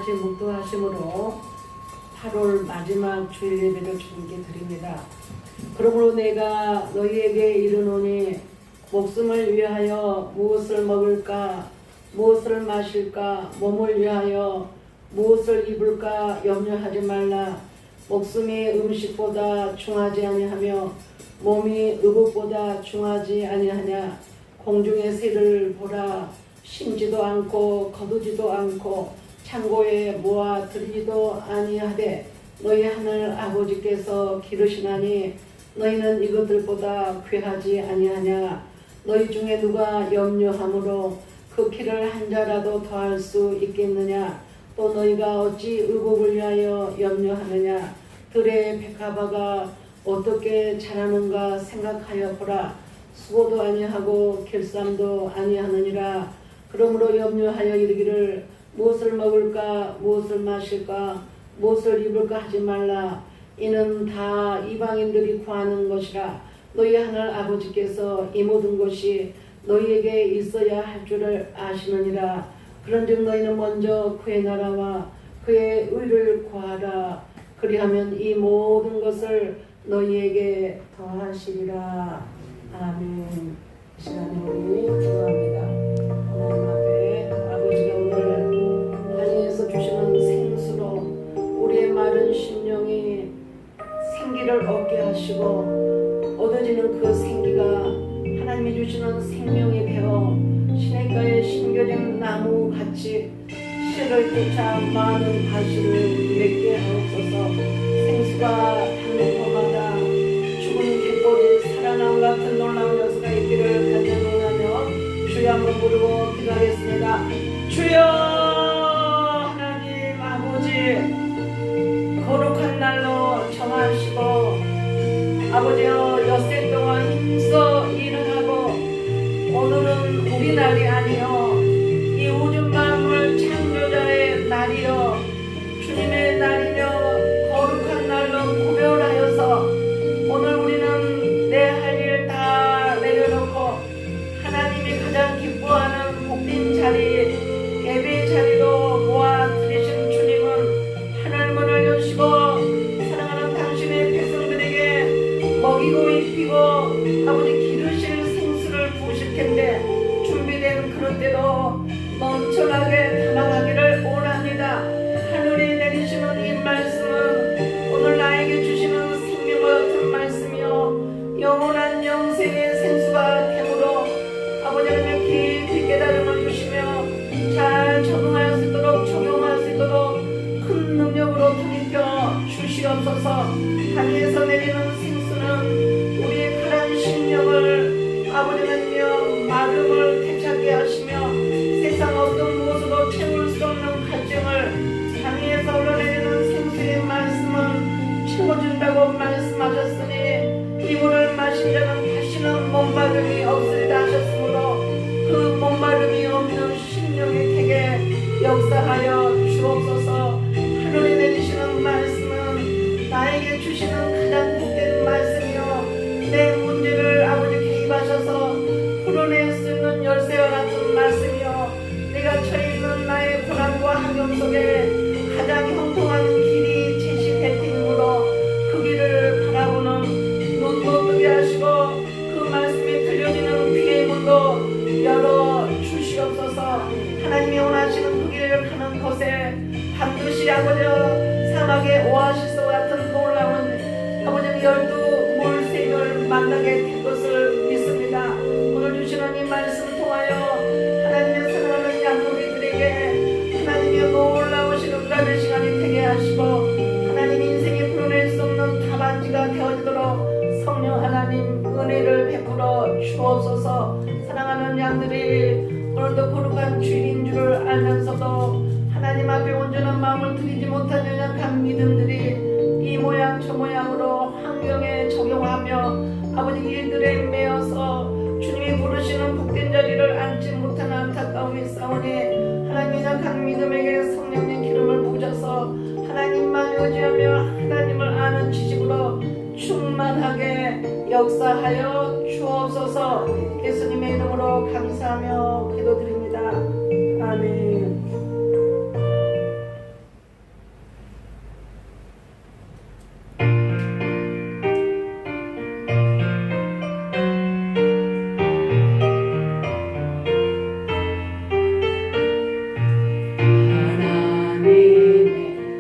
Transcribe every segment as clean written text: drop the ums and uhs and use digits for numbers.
같이 묵도하심으로 8월 마지막 주일 예배를 주님께 드립니다. 그러므로 내가 너희에게 이르노니 목숨을 위하여 무엇을 먹을까 무엇을 마실까 몸을 위하여 무엇을 입을까 염려하지 말라. 목숨이 음식보다 중하지 아니하며 몸이 의복보다 중하지 아니하냐. 공중의 새를 보라. 심지도 않고 거두지도 않고 창고에 모아 들이지도 아니하되 너희 하늘 아버지께서 기르시나니 너희는 이것들보다 귀하지 아니하냐. 너희 중에 누가 염려함으로 그 키를 한 자라도 더할 수 있겠느냐. 또 너희가 어찌 의복을 위하여 염려하느냐. 들의 백합화가 어떻게 자라는가 생각하여 보라. 수고도 아니하고 결쌈도 아니하느니라. 그러므로 염려하여 이르기를 무엇을 먹을까 무엇을 마실까 무엇을 입을까 하지 말라. 이는 다 이방인들이 구하는 것이라. 너희 하늘 아버지께서 이 모든 것이 너희에게 있어야 할 줄을 아시느니라. 그런즉 너희는 먼저 그의 나라와 그의 의를 구하라. 그리하면 이 모든 것을 너희에게 더하시리라. 아멘. 이 시간에 우리 기도합니다. 하나님 앞에 아버지가 오늘 하늘에서 주시는 생수로 우리의 마른 심령이 생기를 얻게 하시고 얻어지는 그 생기가 하나님이 주시는 생명의 배어 시냇가에 심겨진 나무같이 씨를 쫓아 많은 가시를 맺게 하옵소서. 생수가 닿는 곳마다 죽은 갯벌이 살아남 같은 놀라운 역사가 있기를 간절히 주여 한번 부르고 기도하겠습니다. 주여 하나님 아버지 거룩한 날로 정하시고 아버지여 엿새 동안 힘써 일을 하고 오늘은 오늘은 우리 날이 아니요 이 우주 만물 창조자의 날이요 주님의 날이며 거룩한 날로 구별하여서 오늘 우리는 내 할 일 다 내려놓고 하나님이 가장 기뻐하는 복된 자리 예배 자리로 모아 드리신 주님은 하늘 문을 여시고 사랑하는 당신의 백성들에게 먹이고 입히고 아버지 기르실 생수를 부으실 텐데 준비된 그릇대로 넘쳐나게 담아가기를 원합니다. 하늘에 내리시는 이 말씀은 오늘 나에게 주시는 생명과 같은 말씀이요 영원한 영생의 생수가 되므로 아버지 하나님 깊이 깨달음을 주시며 잘 적응할 수 있도록 적용할 수 있도록 큰 능력으로 드립혀 주시옵소서. 하늘에서 내리는 생수는 우리의 가난 심령을 아버지 하나님 마름을 되찾게 하시며 세상 어떤 무엇으로 채울 수 없는 갈증을 하늘에서 흘러내리는 생수의 말씀은 채워준다고 말씀하셨으니 이 물을 마신 자는 다시는 목마름이 없으리라 하셨으므로 그 목마름이 없는 심령에게 역사하여 주옵소서. 하늘에 내리시는 말씀은 나에게 주시는 가장 복된 말씀이요 내 문제를 아버지 개입하셔서 풀어낼 수 있는 열쇠와 같은 말씀이요 내가 처해 있는 나의 고난과 환경 속에 가장 형통한 길이 제시될 테이므로 그 길을 바라보는 눈도 뜨게 하시고 그 말씀이 들려지는 귀의 문도 열어 주시옵소서. 하나님이 원하시는 그 길을 가는 곳에 반드시 아버지 사막의 오아시스와 같은 놀라운 아버지 12 물샘을 만나게 될 것을 믿습니다. 오늘 주시는 이 말씀 통하여 하나님의 사랑하는 양우리들에게 하나님의 놀라우신 은가의 시간이 되게 하시고 하나님 인생이 풀어낼 수 없는 답안지가 되어지도록 성령 하나님 은혜를 베풀어 주옵소서. 사랑하는 양들이 오늘도 거룩한 주일인 줄을 알면서도 하나님 앞에 온전한 마음을 드리지 못한 연약한 믿음들이 이 모양 저 모양으로 환경에 적용하며 아버지 일들에 매여서 주님이 부르시는 복된 자리를 앉지 못하는 안타까움이 싸우니 하나님 연약한 믿음에게 성령의 기름을 부으셔서 하나님만 의지하며 하나님을 아는 지식으로 충만하게 역사하여 주옵소서. 예수님의 이름으로 감사하며 기도드립니다. 아멘.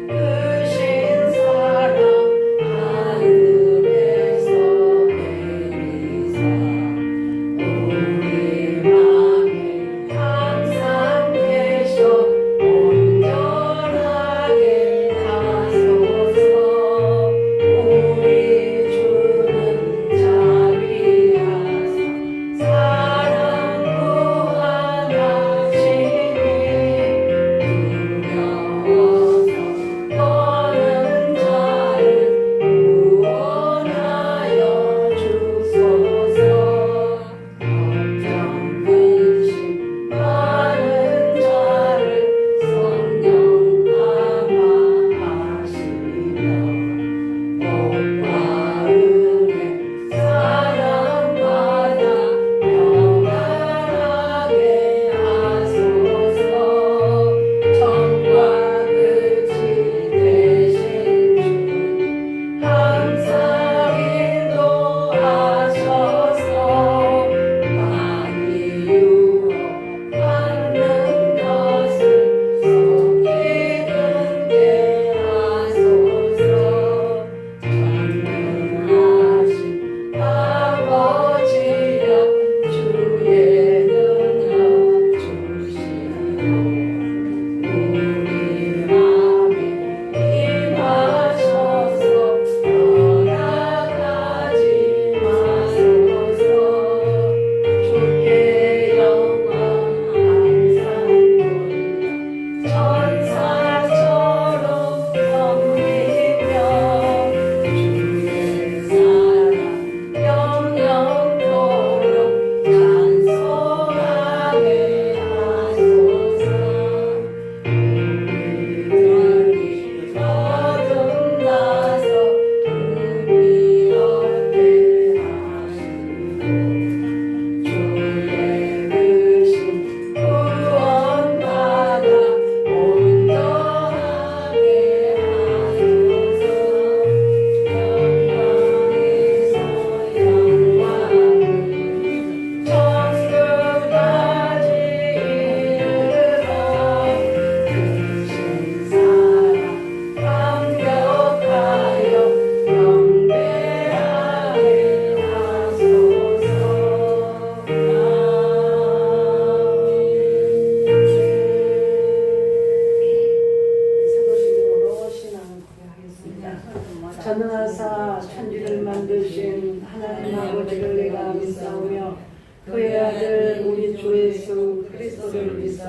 크신 사랑 하늘에서 내리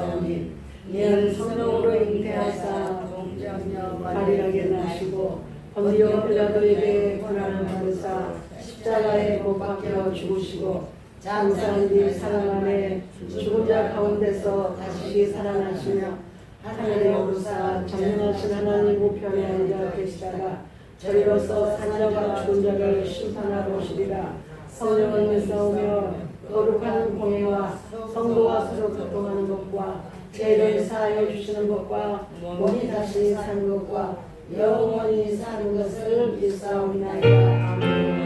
있사오니 이는 성령으로 잉태하사 동정녀 마리아에게 나시고 본디오 빌라도에게 고난을 받으사 십자가에 못 박혀 죽으시고 장사한 뒤 사흘 만에 죽은 자 가운데서 다시 살아나시며 하늘에 오르사 전능하신 하나님 우편에 앉아 계시다가 저리로서 산자가 죽은 자를 심판하러 오시리라. 성령을 믿사오며 거룩한 공예와 성도와 서로 교통하는 것과 죄를 사하여 주시는 것과 몸이 다시 사는 것과 영원히 사는 것을 믿사옵나이다. 아멘.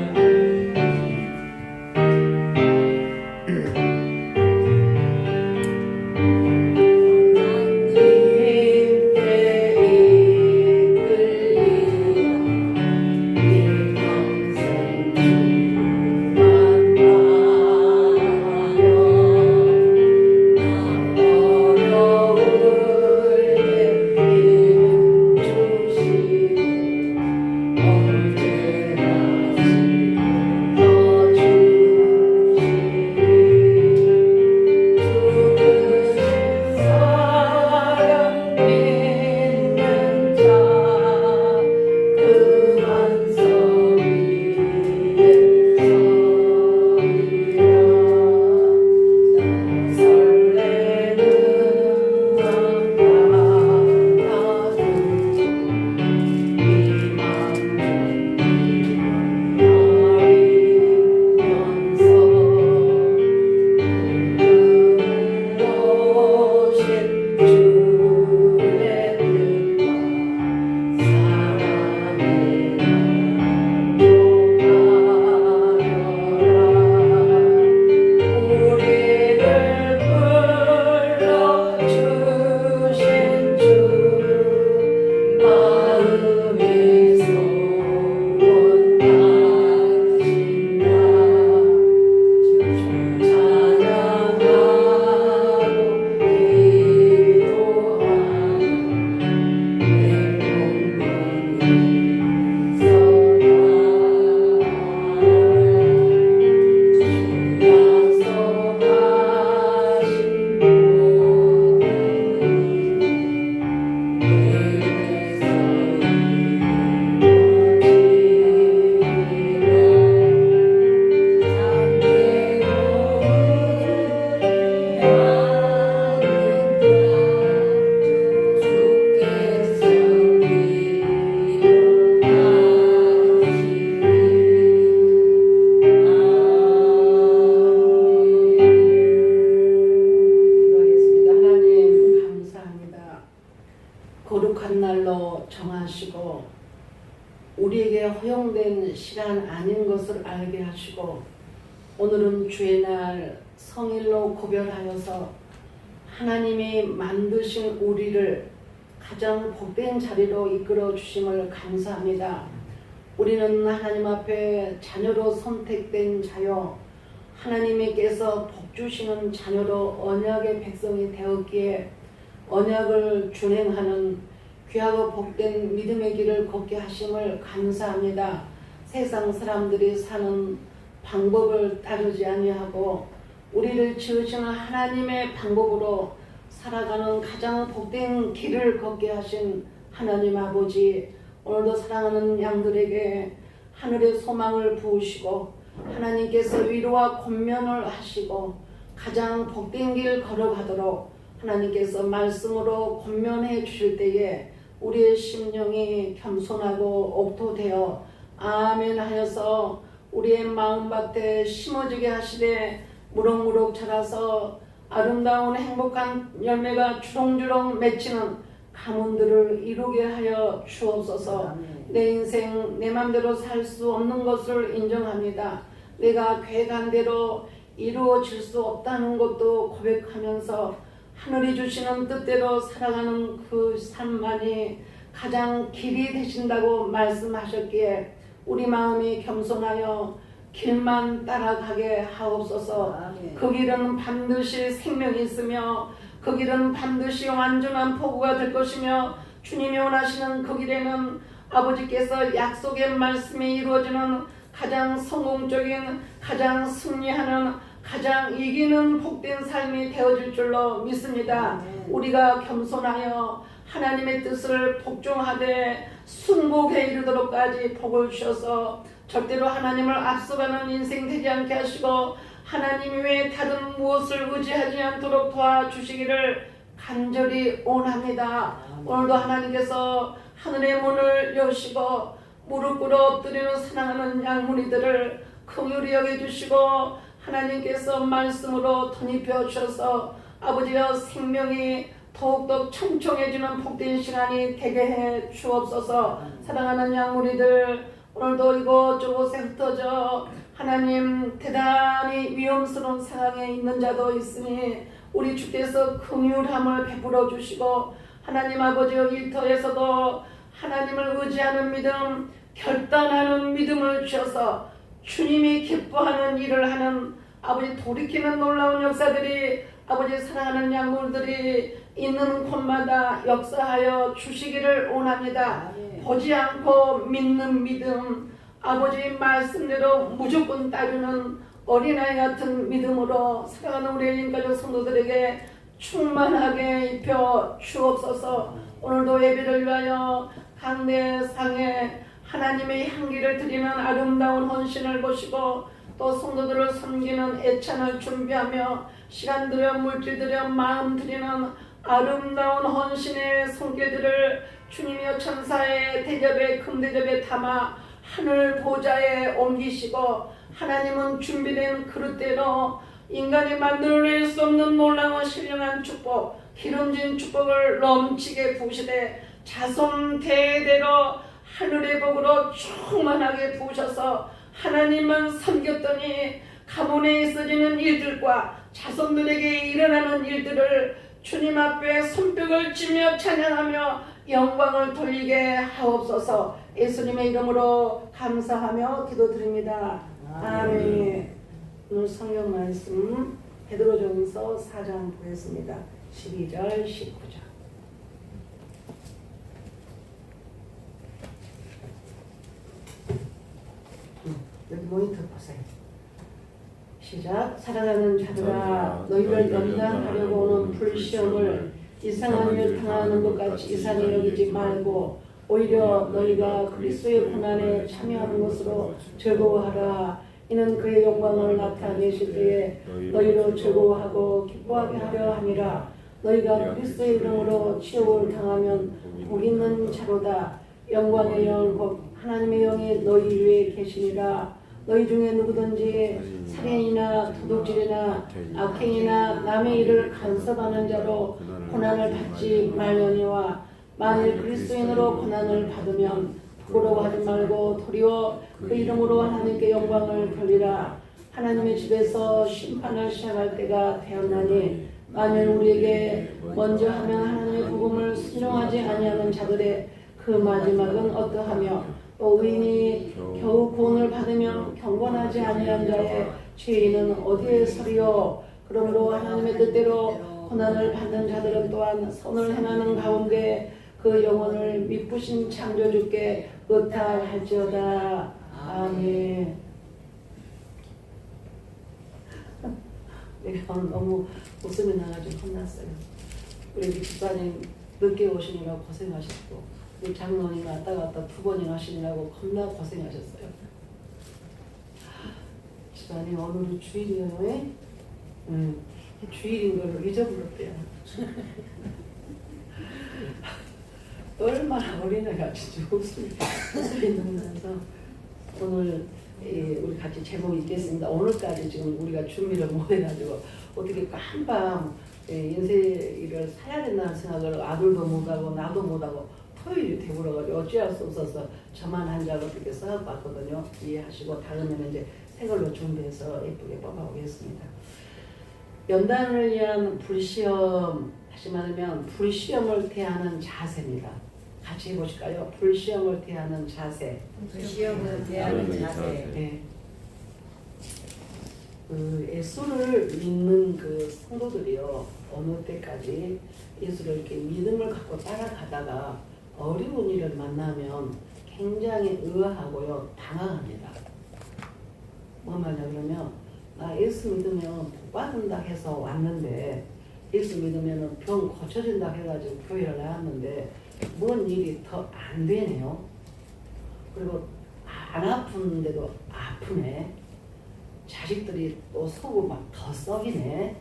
거룩한 날로 정하시고 우리에게 허용된 시간 아닌 것을 알게 하시고 오늘은 주의 날 성일로 고별하여서 하나님이 만드신 우리를 가장 복된 자리로 이끌어 주심을 감사합니다. 우리는 하나님 앞에 자녀로 선택된 자요 하나님께서 복 주시는 자녀로 언약의 백성이 되었기에 언약을 준행하는 귀하고 복된 믿음의 길을 걷게 하심을 감사합니다. 세상 사람들이 사는 방법을 따르지 아니하고 우리를 지으시는 하나님의 방법으로 살아가는 가장 복된 길을 걷게 하신 하나님 아버지, 오늘도 사랑하는 양들에게 하늘의 소망을 부으시고 하나님께서 위로와 권면을 하시고 가장 복된 길 걸어가도록 하나님께서 말씀으로 권면해 주실 때에 우리의 심령이 겸손하고 옥토되어 아멘 하여서 우리의 마음밭에 심어지게 하시되 무럭무럭 자라서 아름다운 행복한 열매가 주렁주렁 맺히는 가문들을 이루게 하여 주옵소서. 내 인생 내 맘대로 살 수 없는 것을 인정합니다. 내가 계획한 대로 이루어질 수 없다는 것도 고백하면서 하늘이 주시는 뜻대로 살아가는 그 삶만이 가장 길이 되신다고 말씀하셨기에 우리 마음이 겸손하여 길만 따라가게 하옵소서. 그 길은 반드시 생명이 있으며 그 길은 반드시 완전한 포구가 될 것이며 주님이 원하시는 그 길에는 아버지께서 약속의 말씀이 이루어지는 가장 성공적인 가장 승리하는 가장 이기는 복된 삶이 되어질 줄로 믿습니다. 우리가 겸손하여 하나님의 뜻을 복종하되 순복에 이르도록까지 복을 주셔서 절대로 하나님을 앞서가는 인생 되지 않게 하시고 하나님 외에 다른 무엇을 의지하지 않도록 도와주시기를 간절히 원합니다. 오늘도 하나님께서 하늘의 문을 여시고 무릎 꿇어 엎드리는 사랑하는 양무리들을 긍휼히 여겨주시고 하나님께서 말씀으로 덧입혀 주셔서 아버지여 생명이 더욱더 청청해지는 복된 시간이 되게 해 주옵소서. 사랑하는 양무리들 오늘도 이곳저곳에 흩어져 하나님 대단히 위험스러운 상황에 있는 자도 있으니 우리 주께서 긍휼함을 베풀어 주시고 하나님 아버지의 일터에서도 하나님을 의지하는 믿음, 결단하는 믿음을 주셔서 주님이 기뻐하는 일을 하는 아버지 돌이키는 놀라운 역사들이 아버지 사랑하는 양물들이 있는 곳마다 역사하여 주시기를 원합니다. 보지 않고 믿는 믿음, 아버지 말씀대로 무조건 따르는 어린아이 같은 믿음으로 사랑하는 우리 인가족 성도들에게 충만하게 입혀 주옵소서. 오늘도 예배를 위하여 강대상에 하나님의 향기를 드리는 아름다운 헌신을 보시고 또 성도들을 섬기는 애찬을 준비하며 시간 들여 물질 들여 마음 드리는 아름다운 헌신의 손길들을 주님이여 천사의 대접에 금대접에 담아 하늘 보좌에 옮기시고 하나님은 준비된 그릇대로 인간이 만들어낼 수 없는 놀라운 신령한 축복, 기름진 축복을 넘치게 부으시되 자손 대대로 하늘의 복으로 충만하게 부으셔서 하나님만 섬겼더니 가문에 있어지는 일들과 자손들에게 일어나는 일들을 주님 앞에 손뼉을 치며 찬양하며 영광을 돌리게 하옵소서. 예수님의 이름으로 감사하며 기도드립니다. 아멘. 오늘 성경 말씀 베드로전서 4장 보겠습니다. 12절 19절. 여기 모니터 보세요. 시작. 사랑하는 자들아 너희를 연단하려고 오는 불시험을 이상한 일 당하는 것 같이 이상히 여기지 말고 오히려 너희가 그리스도의 고난에 참여하는 것으로 즐거워하라. 이는 그의 영광을 나타내실 때에 너희로 즐거워하고 기뻐하게 하려 함이라. 너희가 그리스도의 이름으로 치욕을 당하면 복 있는 자로다. 영광의 영 곧 하나님의 영이 너희 위에 계시니라. 너희 중에 누구든지 살인이나 도둑질이나 악행이나 남의 일을 간섭하는 자로 고난을 받지 말려니와 만일 그리스도인으로 고난을 받으면 부끄러워하지 말고 도리어 그 이름으로 하나님께 영광을 돌리라. 하나님의 집에서 심판을 시작할 때가 되었나니 만일 우리에게 먼저 하면 하나님의 복음을 순종하지 아니하는 자들의 그 마지막은 어떠하며 또 의인이 겨우 구원을 받으면 경건하지 아니한 자의 죄인은 어디에 서리요. 그러므로 하나님의 뜻대로 고난을 받는 자들은 또한 선을 행하는 가운데 그 영혼을 미쁘신 창조주께 의탁할지어다. 아멘. 내가 오늘 너무 웃음이 나가지고 혼났어요. 우리 집사님 늦게 오시느라 고생하셨고 우리 장로님 왔다 갔다 2번이나 하시느라고 겁나 고생하셨어요. 집사님 오늘은 주일이에요. 주일인 걸 잊어버렸대요. 얼마나 어린애같이 웃음이 나면서 오늘 우리 같이 제목이 있겠습니다. 오늘까지 지금 우리가 준비를 못 해가지고 어떻게 한밤 인생을 살아야 된다는 생각을 아들도 못하고 나도 못하고 토요일이 되버려가지고 어찌할 수 없어서 저만 한 장 어떻게 써봤거든요. 이해하시고 다음에는 이제 새 걸로 준비해서 예쁘게 뽑아오겠습니다. 연단을 위한 불시험, 다시 말하면 불시험을 대하는 자세입니다. 같이 해보실까요? 불시험을 대하는 자세. 불시험을 대하는 자세. 네. 그 예수를 믿는 그 성도들이요, 어느 때까지 예수를 이렇게 믿음을 갖고 따라가다가 어려운 일을 만나면 굉장히 의아하고요, 당황합니다. 뭐 말이냐 그러면 나 예수 믿으면 복 받는다 해서 왔는데 예수 믿으면 병 고쳐진다 해가지고 교회를 나왔는데 뭔 일이 더 안 되네요. 그리고 안 아픈데도 아프네. 자식들이 또 속을 막 더 썩이네.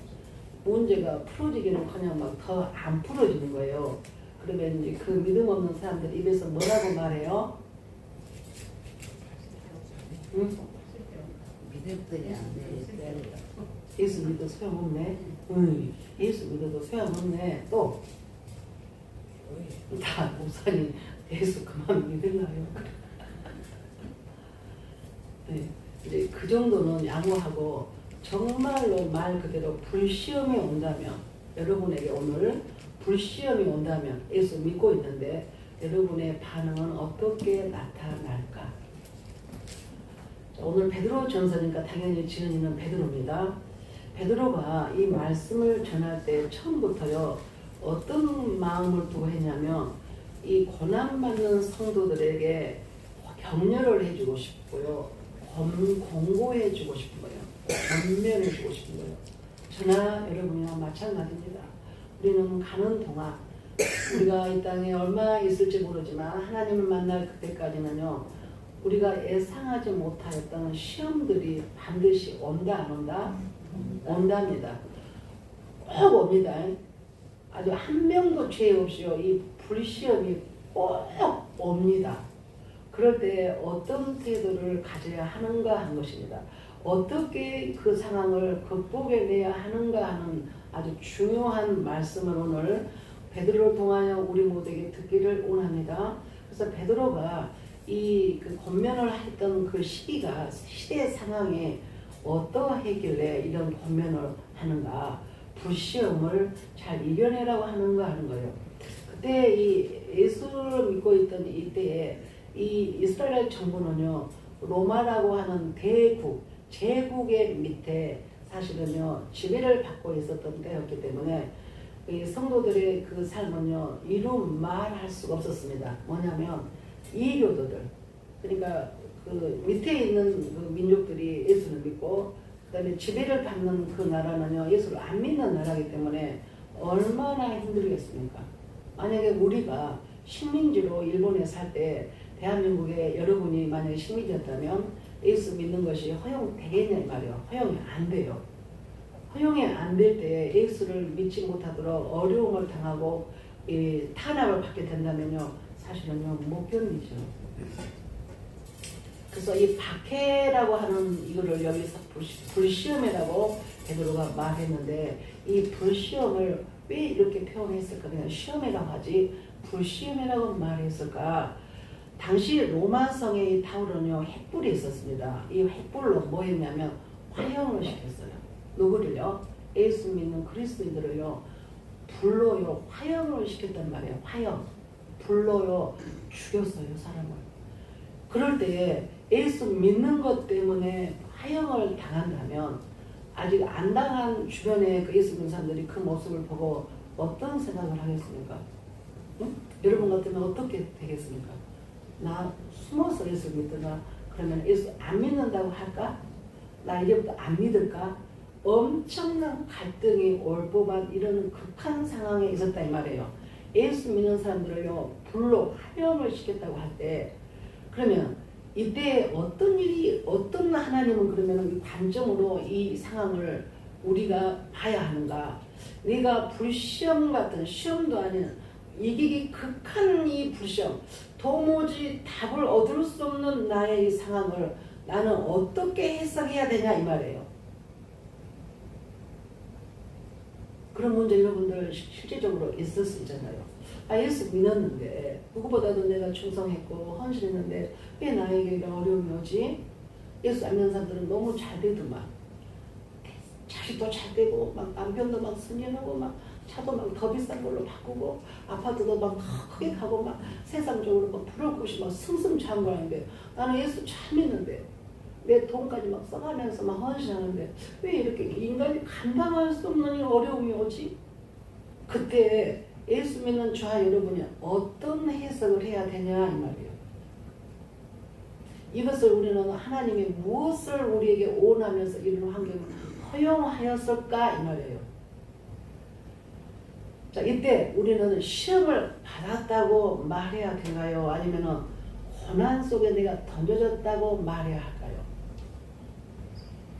문제가 풀어지기는커녕 막 더 안 풀어지는 거예요. 그러면 이제 그 믿음 없는 사람들 입에서 뭐라고 말해요? 응? 믿음들이 안 돼. 예수 믿어도 소용없네. 예수 믿어도 소용없네. 또 다 목사님 예수 그만 믿을라요. 네, 이제 그 정도는 양호하고 정말로 말 그대로 불시험이 온다면 여러분에게 오늘 불시험이 온다면 예수 믿고 있는데 여러분의 반응은 어떻게 나타날까? 자, 오늘 베드로 전서니까 당연히 지은이는 베드로입니다. 베드로가 이 말씀을 전할 때 처음부터요 어떤 마음을 두고 했냐면 이 고난받는 성도들에게 격려를 해주고 싶고요 공고해주고 싶은 거예요. 권면해주고 싶은 거예요. 저나 여러분이랑 마찬가지입니다. 우리는 가는 동안 우리가 이 땅에 얼마 있을지 모르지만 하나님을 만날 그때까지는요 우리가 예상하지 못하였던 시험들이 반드시 온다 안 온다? 온답니다. 꼭 옵니다. 아주 한 명도 죄 없이요 이 불시험이 꼭 옵니다. 그럴 때 어떤 태도를 가져야 하는가 하는 것입니다. 어떻게 그 상황을 극복해내야 하는가 하는 아주 중요한 말씀을 오늘 베드로를 통하여 우리 모두에게 듣기를 원합니다. 그래서 베드로가 이 그 권면을 했던 그 시기가 시대 상황에 어떠했길래 이런 권면을 하는가, 불시험을 잘 이겨내라고 하는가 하는 거예요. 그때 이 예수를 믿고 있던 이때에 이 이스라엘 정부는요 로마라고 하는 대국 제국의 밑에 사실은요 지배를 받고 있었던 때였기 때문에 이 성도들의 그 삶은요 이루 말할 수가 없었습니다. 뭐냐면 이교도들 그러니까 그 밑에 있는 그 민족들이 예수를 믿고 그다음에 지배를 받는 그 나라는요 예수를 안 믿는 나라이기 때문에 얼마나 힘들겠습니까? 만약에 우리가 식민지로 일본에 살 때 대한민국에 여러분이 만약에 식민지였다면 예수 믿는 것이 허용되겠냐 이 말이에요. 허용이 안 돼요. 허용이 안 될 때 예수를 믿지 못하도록 어려움을 당하고 탄압을 받게 된다면요 사실은요 못 견디죠. 그래서 이 박해라고 하는 이거를 여기서 불시험이라고 베드로가 말했는데 이 불시험을 왜 이렇게 표현했을까? 그냥 시험이라고 하지 불시험이라고 말했을까? 당시 로마성의 타울은요 횃불이 있었습니다. 이 횃불로 뭐 했냐면 화형을 시켰어요. 누구를요? 예수 믿는 그리스도인들을요 불로요 화형을 시켰단 말이에요. 화형 불로요 죽였어요 사람을. 그럴 때 예수 믿는 것 때문에 화형을 당한다면 아직 안 당한 주변의 그 예수 믿는 사람들이 그 모습을 보고 어떤 생각을 하겠습니까? 응? 여러분 같으면 어떻게 되겠습니까? 나 숨어서 예수 믿더라. 그러면 예수 안 믿는다고 할까? 나 이제부터 안 믿을까? 엄청난 갈등이 올 법한 이런 극한 상황에 있었다 이 말이에요. 예수 믿는 사람들을요 불로 화형을 시켰다고 할 때 그러면 이때 어떤 일이 어떤 하나님은 그러면 이 관점으로 이 상황을 우리가 봐야 하는가? 내가 불시험 같은 시험도 아닌 이기기 극한 이 불시험 도무지 답을 얻을 수 없는 나의 이 상황을 나는 어떻게 해석해야 되냐 이 말이에요. 그런 문제 여러분들 실제적으로 있을 수 있잖아요. 아 예수 믿었는데 누구보다도 내가 충성했고 헌신했는데 왜 나에게 이런 어려움이 오지? 예수 안 믿는 사람들은 너무 잘 되더만 자식도 잘 되고 막 남편도 막 승진하고 막 차도 막 더 비싼 걸로 바꾸고 아파트도 막 크게 가고 막 세상적으로 막 부러워시 막 승승장구 하는데 나는 예수 잘 믿는데 내 돈까지 막 써가면서 막 헌신하는데 왜 이렇게 인간이 감당할 수 없는 어려움이 오지? 그때 예수 믿는 저와 여러분이 어떤 해석을 해야 되냐 이 말이에요. 이것을 우리는 하나님이 무엇을 우리에게 원하면서 이런 환경을 허용하였을까 이 말이에요. 자, 이때 우리는 시험을 받았다고 말해야 될까요? 아니면은 고난 속에 내가 던져졌다고 말해야 할까요?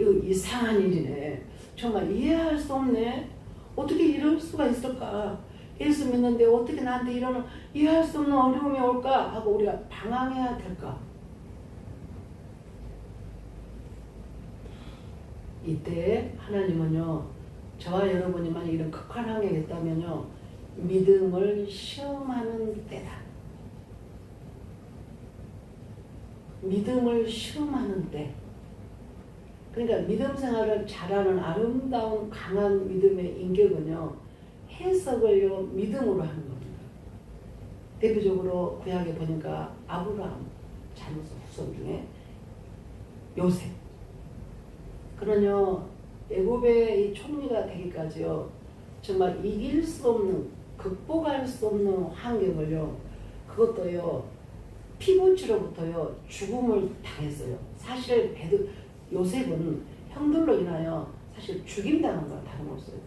이거 이상한 일이네. 정말 이해할 수 없네. 어떻게 이럴 수가 있을까? 예수 믿는데 어떻게 나한테 이런 이해할 수 없는 어려움이 올까? 하고 우리가 방황해야 될까? 이때 하나님은요, 저와 여러분이 만약 이런 극한 환경에 있다면요, 믿음을 시험하는 때다. 믿음을 시험하는 때. 그러니까 믿음 생활을 잘하는 아름다운 강한 믿음의 인격은요, 해석을요 믿음으로 하는 겁니다. 대표적으로 구약에 보니까 아브라함 자녀 후손 중에 요셉. 그러요 애굽의 이 총리가 되기까지요 정말 이길 수 없는 극복할 수 없는 환경을요 그것도요 피부치로부터요 죽음을 당했어요. 사실 요셉은 형들로 인하여 사실 죽임당한 건 다름없어요.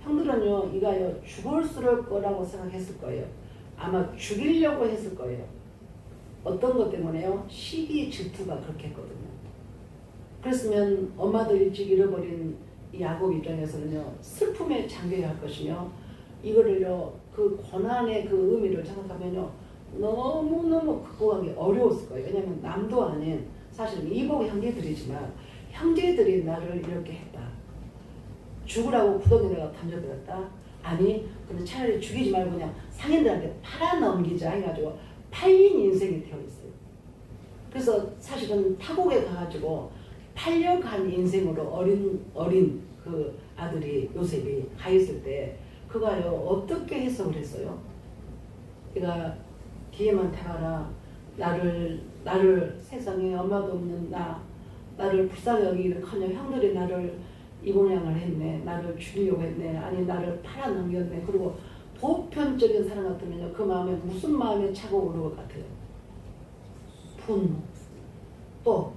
형들은요 이가요 죽을 거라고 생각했을 거예요. 아마 죽이려고 했을 거예요. 어떤 것 때문에요? 시기 질투가 그렇게 했거든요. 그랬으면 엄마도 일찍 잃어버린 이 야곱 입장에서는요 슬픔에 잠겨야 할 것이며 이거를요 그 고난의 그 의미를 생각하면요 너무너무 극복하기 어려웠을 거예요. 왜냐하면 남도 아닌 사실 이복 형제들이지만 형제들이 나를 이렇게 했다. 죽으라고 구덩이에다가 던져버렸다. 아니 그냥 차라리 죽이지 말고 그냥 상인들한테 팔아넘기자 해가지고 팔린 인생이 되어있어요. 그래서 사실은 타국에 가가지고 팔려간 인생으로 어린 그 아들이 요셉이 가 있을 때 그가요 어떻게 해석을 했어요? 그가 기회만 타봐라. 나를 세상에 엄마도 없는 나를 불쌍히 여기기는커녕 형들이 나를 이 모양을 했네. 나를 죽이려고 했네. 아니 나를 팔아넘겼네. 그리고 보편적인 사람 같으면요 그 마음에 무슨 마음이 차고 오를 것 같아요? 분노. 또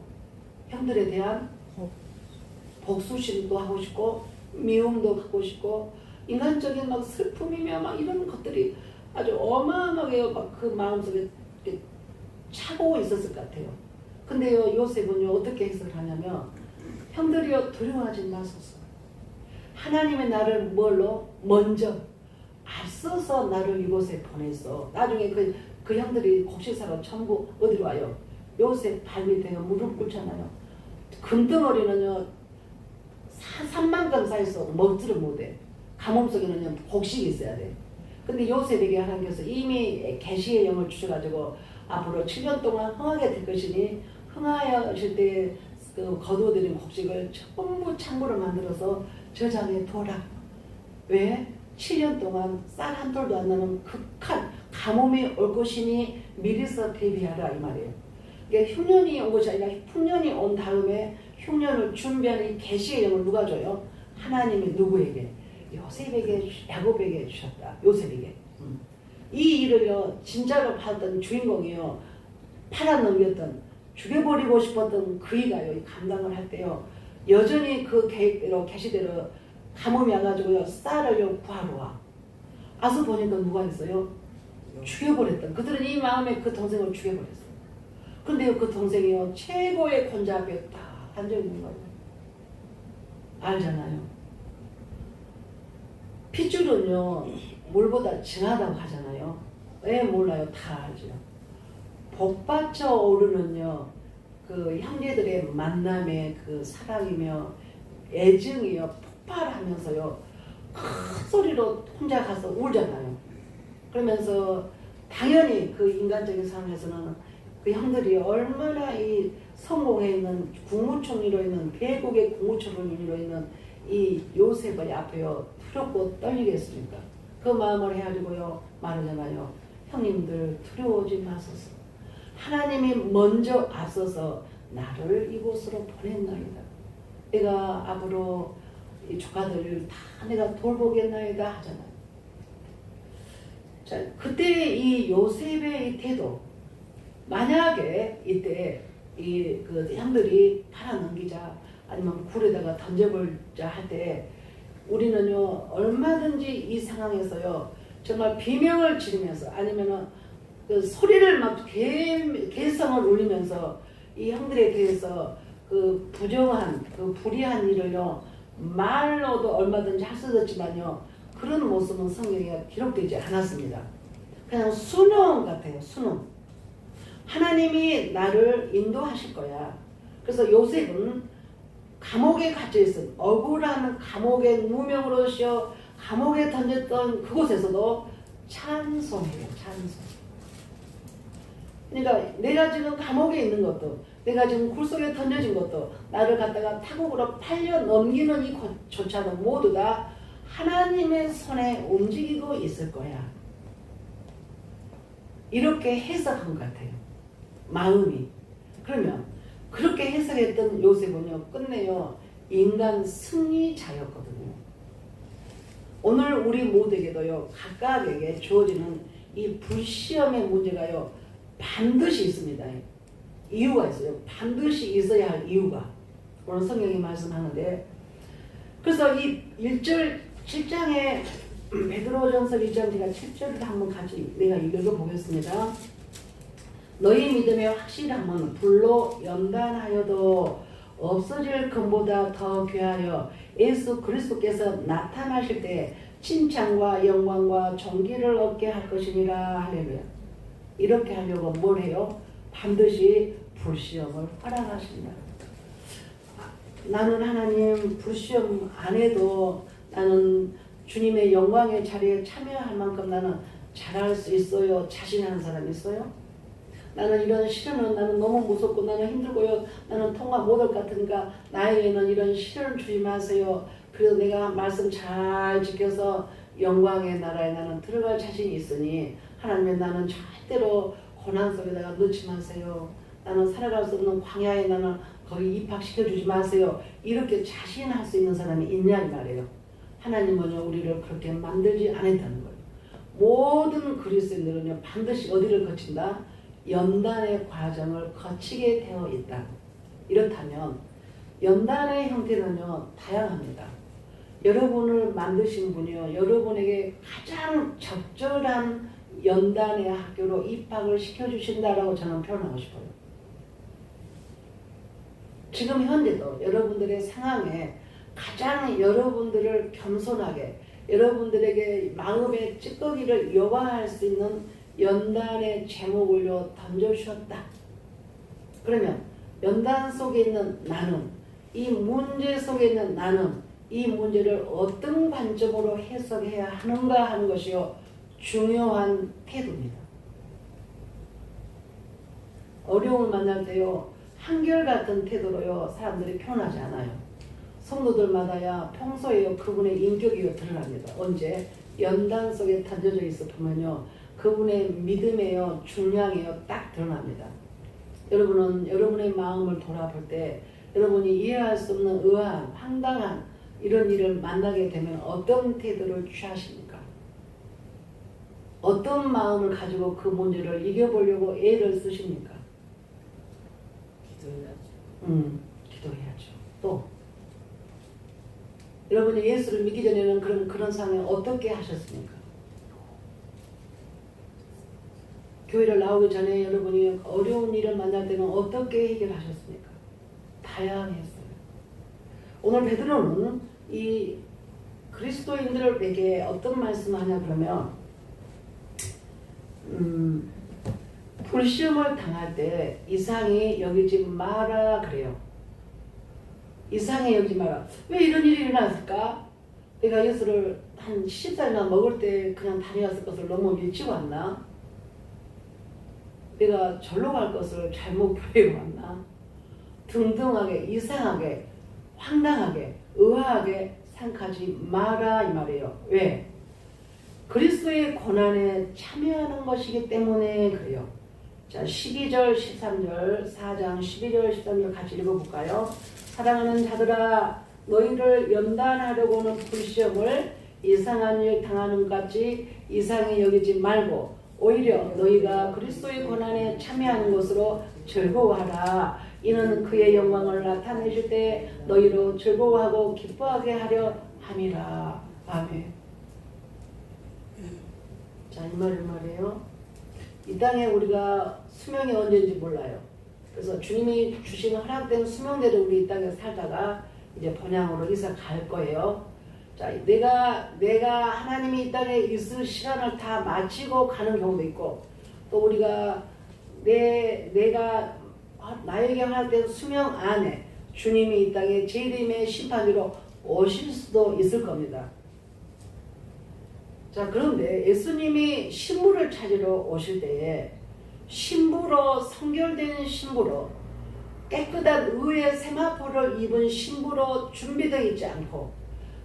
형들에 대한 복수심도 하고 싶고 미움도 갖고 싶고 인간적인 막 슬픔이며 막 이런 것들이 아주 어마어마하게 막 그 마음속에 차고 있었을 것 같아요. 근데요 요셉은요 어떻게 해석을 하냐면 형들이여 두려워하지 마소서. 하나님의 나를 뭘로? 먼저 앞서서 나를 이곳에 보냈어. 나중에 그 형들이 곡식사로 전부 어디로 와요? 요셉 발밑에 무릎 꿇잖아요. 금덩어리는요 3만큼 쌓여서 먹지를 못해. 가뭄 속에는요 곡식이 있어야 돼. 근데 요셉에게 하나님께서 이미 계시의 영을 주셔가지고 앞으로 7년 동안 흥하게 될 것이니 흥하실 때 그 거두어들인 곡식을 전부 창고를 만들어서 저장해 둬라. 왜? 7년 동안 쌀 한 톨도 안 나는 극한 가뭄이 올 것이니 미리서 대비하라 이 말이에요. 이게 흉년이 온 것이 아니라 풍년이 온 다음에 흉년을 준비하는 이 계시의 영을 누가 줘요? 하나님이 누구에게? 요셉에게, 야곱에게 주셨다. 요셉에게. 이 일을요 진짜로 받았던 주인공이요 팔아넘겼던 죽여버리고 싶었던 그이가요 감당을 할 때요 여전히 그 계획대로 계시대로 가뭄이 와가지고요 쌀을요 구하러 와. 와서 보니까 누가 있어요? 죽여버렸던 그들은 이 마음에 그 동생을 죽여버렸어요. 근데요 그 동생이요 최고의 권자 앞에 딱 앉아있는 거예요. 알잖아요. 핏줄은요 물보다 진하다고 하잖아요. 왜 몰라요? 다 알죠. 복받쳐 오르는요 그 형제들의 만남의 그 사랑이며 애증이요 폭발하면서요 큰 소리로 혼자 가서 울잖아요. 그러면서 당연히 그 인간적인 상황에서는 그 형들이 얼마나 이 성공해 있는 국무총리로 있는 대국의 국무총리로 있는 이 요셉의 앞에요 두렵고 떨리겠습니까? 그 마음을 해가지고요 말하잖아요. 형님들 두려워하지 마소서. 하나님이 먼저 앞서서 나를 이곳으로 보냈나이다. 내가 앞으로 이 조카들을 다 내가 돌보겠나이다 하잖아요. 자, 그때 이 요셉의 이 태도 만약에 이때 그 형들이 팔아넘기자 아니면 굴에다가 던져버리자 할 때 우리는요 얼마든지 이 상황에서요 정말 비명을 지르면서 아니면은 그 소리를 막 개성을 울리면서 이 형들에 대해서 그 부정한 그 불의한 일을요 말로도 얼마든지 할 수 있었지만요 그런 모습은 성경에 기록되지 않았습니다. 그냥 순응 같아요. 순응. 하나님이 나를 인도하실 거야. 그래서 요셉은 감옥에 갇혀 있은 억울한 감옥의 무명으로서 감옥에 던졌던 그곳에서도 찬송해요. 찬송. 그러니까 내가 지금 감옥에 있는 것도 내가 지금 굴 속에 던져진 것도 나를 갖다가 타국으로 팔려 넘기는 이조차도 모두 다 하나님의 손에 움직이고 있을 거야. 이렇게 해석한 것 같아요. 마음이. 그러면 그렇게 해석했던 요셉은요 끝내요 인간 승리자였거든요. 오늘 우리 모두에게도요 각각에게 주어지는 이 불시험의 문제가요 반드시 있습니다. 이유가 있어요. 반드시 있어야 할 이유가 오늘 성경이 말씀하는데 그래서 이 1절 7장에 베드로전서 1장 제가 7절을 한번 같이 내가 읽어보겠습니다. 너희 믿음의 확실함은 불로 연단하여도 없어질 것보다 더 귀하여 예수 그리스도께서 나타나실 때 칭찬과 영광과 존귀를 얻게 할 것이니라. 할렐루야. 이렇게 하려고 뭘 해요? 반드시 불시험을 허락하십니다. 나는 하나님 불시험 안 해도 나는 주님의 영광의 자리에 참여할 만큼 나는 잘할 수 있어요. 자신하는 사람 있어요? 나는 이런 시련은 나는 너무 무섭고 나는 힘들고요. 나는 통과 못할 것 같으니까 나에게는 이런 시련을 주지 마세요. 그래서 내가 말씀 잘 지켜서 영광의 나라에 나는 들어갈 자신이 있으니 하나님 나는 절대로 고난 속에다가 넣지 마세요. 나는 살아갈 수 없는 광야에 나는 거기 입학시켜주지 마세요. 이렇게 자신할 수 있는 사람이 있냐 이 말이에요. 하나님은요 우리를 그렇게 만들지 않았다는 거예요. 모든 그리스도인들은요 반드시 어디를 거친다? 연단의 과정을 거치게 되어 있다. 이렇다면 연단의 형태는요 다양합니다. 여러분을 만드신 분이요 여러분에게 가장 적절한 연단의 학교로 입학을 시켜주신다라고 저는 표현하고 싶어요. 지금 현재도 여러분들의 상황에 가장 여러분들을 겸손하게 여러분들에게 마음의 찌꺼기를 여과할 수 있는 연단의 제목을요 던져주셨다. 그러면 연단 속에 있는 나는 이 문제 속에 있는 나는 이 문제를 어떤 관점으로 해석해야 하는가 하는 것이요 중요한 태도입니다. 어려움을 만날 때요 한결같은 태도로요 사람들이 표현하지 않아요. 성도들마다야 평소에요 그분의 인격이 드러납니다. 언제? 연단 속에 던져져 있어 보면요 그분의 믿음에요 중량이요 딱 드러납니다. 여러분은 여러분의 마음을 돌아볼 때 여러분이 이해할 수 없는 의아한 황당한 이런 일을 만나게 되면 어떤 태도를 취하십니까? 어떤 마음을 가지고 그 문제를 이겨보려고 애를 쓰십니까? 기도해야죠. 기도해야죠. 또 여러분이 예수를 믿기 전에는 그런 상황에 어떻게 하셨습니까? 교회를 나오기 전에 여러분이 어려운 일을 만날 때는 어떻게 해결하셨습니까? 다양했어요. 오늘 베드로는 이 그리스도인들에게 어떤 말씀을 하냐 그러면 불시험을 당할 때 이상히 여기지 마라 그래요. 이상히 여기지 마라. 왜 이런 일이 일어났을까? 내가 예수를 한 10살이나 먹을 때 그냥 다녀왔을 것을 너무 밀치고 왔나? 내가 절로 갈 것을 잘못 교회에 왔나? 등등하게 이상하게 황당하게 의아하게 생각하지 마라 이 말이에요. 왜? 그리스도의 고난에 참여하는 것이기 때문에 그래요. 자 12절 13절 4장 12절 13절 같이 읽어볼까요? 사랑하는 자들아 너희를 연단하려고 하는 불시험을 이상한 일 당하는 것 같이 이상히 여기지 말고 오히려 너희가 그리스도의 고난에 참여하는 것으로 즐거워하라. 이는 그의 영광을 나타내실 때 너희로 즐거워하고 기뻐하게 하려 함이라. 아멘. 자, 이 말이에요. 이 땅에 우리가 수명이 언제인지 몰라요. 그래서 주님이 주신 허락된 수명대로 우리 이 땅에 살다가 이제 본향으로 이사 갈 거예요. 자, 내가 하나님이 이 땅에 있을 시간을 다 마치고 가는 경우도 있고, 또 우리가 내가 나에게 허락된 수명 안에 주님이 이 땅에 재림의 심판으로 오실 수도 있을 겁니다. 자, 그런데 예수님이 신부를 찾으러 오실 때에 신부로 성결된 신부로 깨끗한 의의 세마포를 입은 신부로 준비되어 있지 않고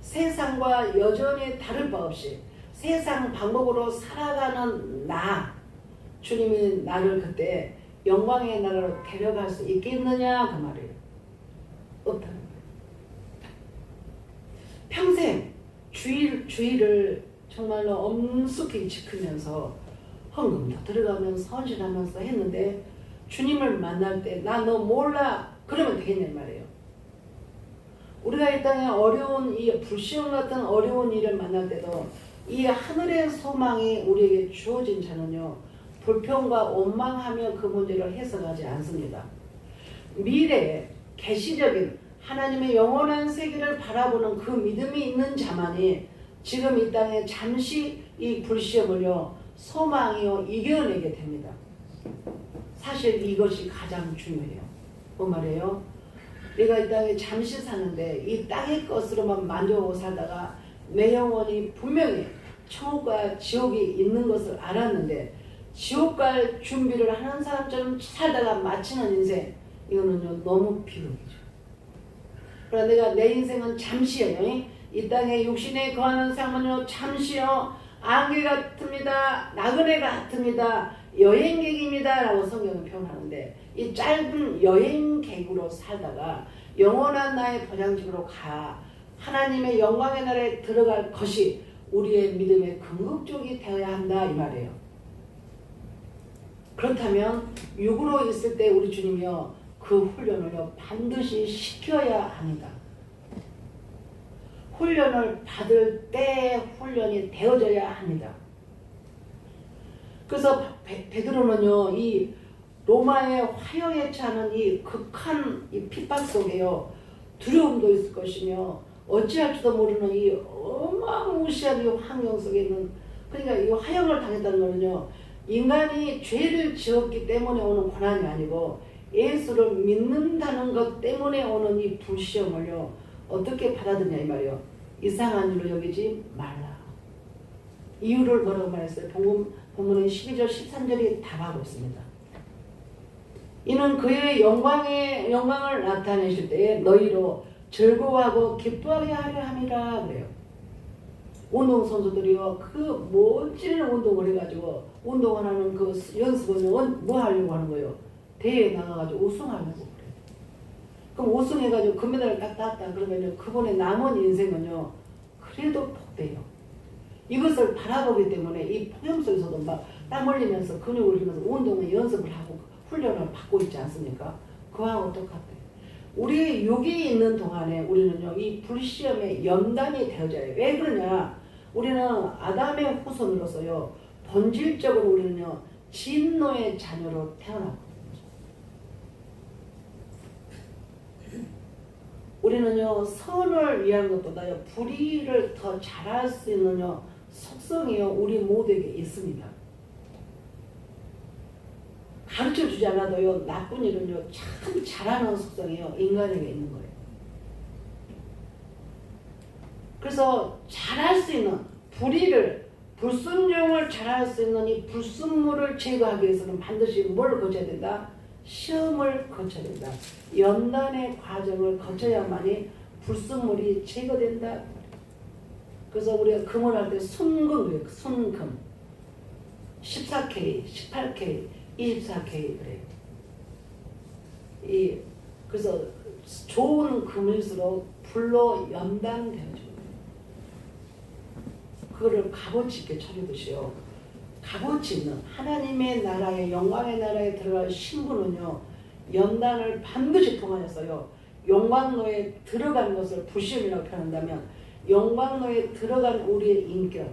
세상과 여전히 다를 바 없이 세상 방법으로 살아가는 주님이 나를 그때 영광의 나라로 데려갈 수 있겠느냐 그 말이에요. 없다는 거예요. 평생 주의를 정말로 엄숙히 지키면서 헌금도 들어가면서 헌신하면서 했는데 주님을 만날 때 나 너 몰라 그러면 되겠냔 말이에요. 우리가 이 땅에 어려운 이 불시험 같은 어려운 일을 만날 때도 이 하늘의 소망이 우리에게 주어진 자는요 불평과 원망하며 그 문제를 해석하지 않습니다. 미래에 계시적인 하나님의 영원한 세계를 바라보는 그 믿음이 있는 자만이 지금 이 땅에 잠시 이 불시험을요 소망이요 이겨내게 됩니다. 사실 이것이 가장 중요해요. 뭔 말이에요? 내가 이 땅에 잠시 사는데 이 땅의 것으로만 만족하고 살다가 내 영혼이 분명히 천국과 지옥이 있는 것을 알았는데 지옥 갈 준비를 하는 사람처럼 살다가 마치는 인생, 이거는요 너무 비극이죠. 그러나 내가 내 인생은 잠시예요. 이 땅에 육신에 거하는 삶은요 잠시요 안개 같습니다. 나그네 같습니다. 여행객입니다 라고 성경은 표현하는데 이 짧은 여행객으로 살다가 영원한 나의 보장직으로 하나님의 영광의 나라에 들어갈 것이 우리의 믿음의 궁극적이 되어야 한다 이 말이에요. 그렇다면 육으로 있을 때 우리 주님이요 그 훈련을요 반드시 시켜야 합니다. 훈련을 받을 때 훈련이 되어져야 합니다. 그래서 베드로는요 이 로마의 화형에 차는 이 극한 이 핍박 속에요 두려움도 있을 것이며 어찌할 줄도 모르는 이 어마무시한 이 환경 속에 있는, 그러니까 이 화형을 당했다는 거는요 인간이 죄를 지었기 때문에 오는 고난이 아니고 예수를 믿는다는 것 때문에 오는 이 불시험을요 어떻게 받아들이냐 이 말이에요. 이상한 일로 여기지 말라. 이유를 뭐라고 말했어요? 본문의 12절 13절이 답하고 있습니다. 이는 그의 영광을 나타내실 때에 너희로 즐거워하고 기뻐하게 하려 함이라 그래요. 운동선수들이요 그 멋진 운동을 해가지고 운동을 하는 그 연습은 뭐 하려고 하는 거예요? 대회에 나가가지고 우승하려고 그래요. 그럼 우승해가지고 금메달을 딱 땄다 그러면요 그분의 남은 인생은요 그래도 복돼요. 이것을 바라보기 때문에 이 폭염 속에서도 막 땀 흘리면서 근육을 흘리면서 운동을 연습을 하고 훈련을 받고 있지 않습니까? 그와 똑같아요. 우리의 육이 있는 동안에 우리는요 이 불시험의 연단이 되어져요. 왜 그러냐? 우리는 아담의 후손으로서요 본질적으로 우리는요 진노의 자녀로 태어났고 우리는요 선을 위한 것보다요 불의를 더 잘할 수 있는요 속성이요 우리 모두에게 있습니다. 가르쳐 주지 않아도요 나쁜 일은요 참 잘하는 속성이요 인간에게 있는 거예요. 그래서 잘할 수 있는 불순종을 잘할 수 있는 이 불순물을 제거하기 위해서는 반드시 뭘 거쳐야 된다? 시험을 거쳐야 된다. 연단의 과정을 거쳐야만이 불순물이 제거된다. 그래서 우리가 금을 할 때 순금이에요. 순금 14K, 18K, 24K 그래요. 그래서 좋은 금일수록 불로 연단되어져요. 그거를 값어치 있게 처리듯이요. 값어치 있는 하나님의 나라에 영광의 나라에 들어갈 신부는요 연단을 반드시 통하였어요. 용광로에 들어간 것을 불시험이라고 표현한다면 용광로에 들어간 우리의 인격,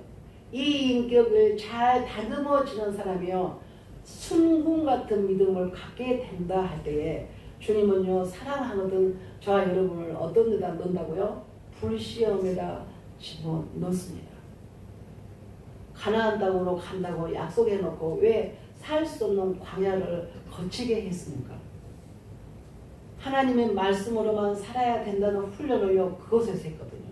이 인격을 잘 다듬어지는 사람이요 순금 같은 믿음을 갖게 된다 할 때에 주님은요 사랑하거든 저와 여러분을 어떤 데다 넣는다고요? 불시험에다 집어넣습니다. 가나안 땅으로 간다고 약속해놓고 왜 살 수 없는 광야를 거치게 했습니까? 하나님의 말씀으로만 살아야 된다는 훈련을요 그곳에서 했거든요.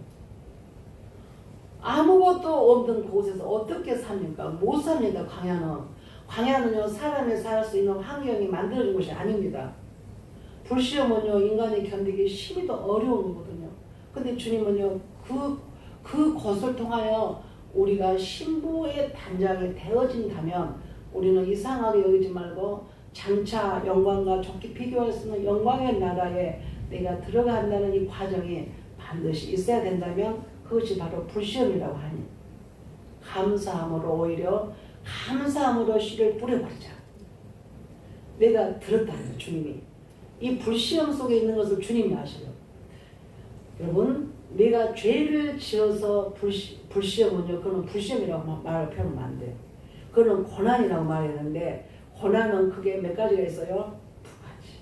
아무것도 없는 곳에서 어떻게 삽니까? 못 삽니다. 광야는요 사람이 살 수 있는 환경이 만들어진 곳이 아닙니다. 불시험은요 인간이 견디기 심히도 어려운 거거든요. 근데 주님은요 그것을 통하여 우리가 신부의 단장이 되어진다면 우리는 이상하게 여기지 말고 장차 영광과 좋게 비교할 수 있는 영광의 나라에 내가 들어간다는 이 과정이 반드시 있어야 된다면 그것이 바로 불시험이라고 하니 감사함으로 오히려 감사함으로 씨를 뿌려버리자. 내가 들었다는 주님이 이 불시험 속에 있는 것을 주님이 아셔요. 여러분 내가 죄를 지어서 불시험은요 그건 불시험이라고 말을 표현하면 안 돼요. 그거는 고난이라고 말했는데 고난은 그게 몇 가지가 있어요? 두 가지.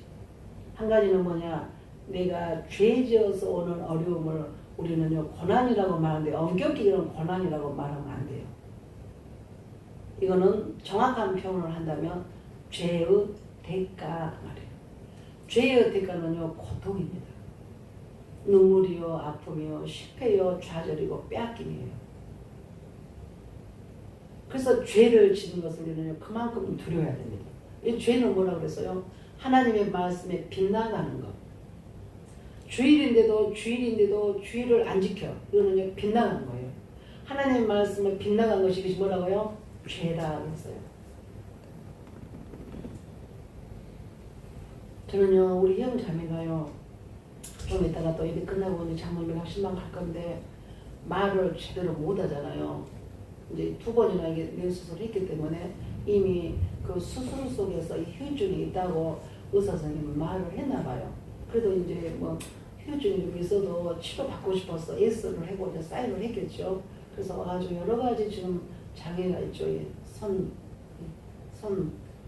한 가지는 뭐냐? 내가 죄 지어서 오는 어려움을 우리는요 고난이라고 말하는데 엄격히 이런 고난이라고 말하면 안 돼요. 이거는 정확한 표현을 한다면 죄의 대가 말이에요. 죄의 대가는요 고통입니다. 눈물이요 아픔이요 실패요 좌절이고 빼앗김이에요. 그래서 죄를 지는 것을 우리는 그만큼 두려워야 됩니다. 이 죄는 뭐라고 그랬어요? 하나님의 말씀에 빗나가는 것. 주일인데도 주일을 안 지켜. 이거는 빗나간 거예요. 하나님의 말씀에 빗나간 것이 이것이 뭐라고요? 죄다 그랬어요. 저는요 우리 형 자매가요 좀 이따가 또 일이 끝나고 이제 장모님이랑 신방 갈 건데 말을 제대로 못 하잖아요. 이제 2번이나 이게 뇌수술을 했기 때문에 이미 그 수술 속에서 후유증이 있다고 의사 선생님은 말을 했나 봐요. 그래도 이제 뭐 후유증이 좀 있어도 치료 받고 싶어서 예스를 하고 이제 사인을 했겠죠. 그래서 아주 여러 가지 지금 장애가 있죠. 손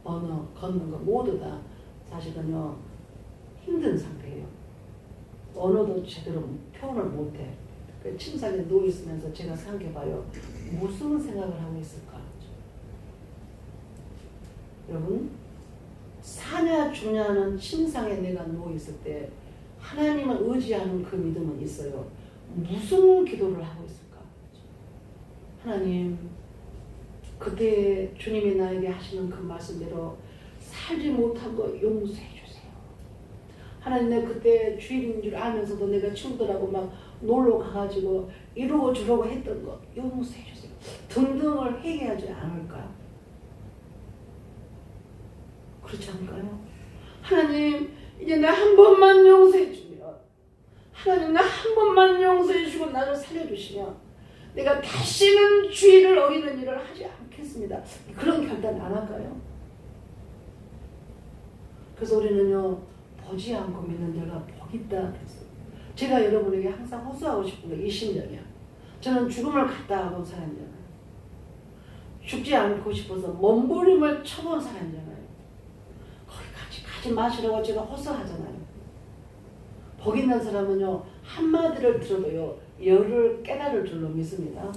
언어 걷는 거 모두 다 사실은요 힘든 상태예요. 언어도 제대로 표현을 못해. 침상에 누워있으면서 제가 생각해봐요. 무슨 생각을 하고 있을까? 여러분 사냐 주냐는 침상에 내가 누워있을 때 하나님을 의지하는 그 믿음은 있어요. 무슨 기도를 하고 있을까? 하나님 그때 주님이 나에게 하시는 그 말씀대로 살지 못한 거 용서해 주세요. 하나님 내가 그때 주일인 줄 알면서도 내가 친구들하고 막 놀러 가가지고 이러고 저러고 했던 거 용서해 주세요. 등등을 회개하지 않을까? 그렇지 않을까요? 하나님 이제 나 한 번만 용서해 주면 하나님 나 한 번만 용서해 주고 나를 살려주시면 내가 다시는 주의를 어기는 일을 하지 않겠습니다. 그런 결단 안 할까요? 그래서 우리는요 보지 않고 믿는 자가 복이 있다 그랬어요. 제가 여러분에게 항상 호소하고 싶은 게 이 심정이야. 저는 죽음을 갔다 와본 사람이잖아요. 죽지 않고 싶어서 몸부림을 쳐본 사람이잖아요. 거기 가지 마시라고 제가 호소하잖아요. 복 있는 사람은요 한마디를 들어도요 열을 깨달을 줄로 믿습니다.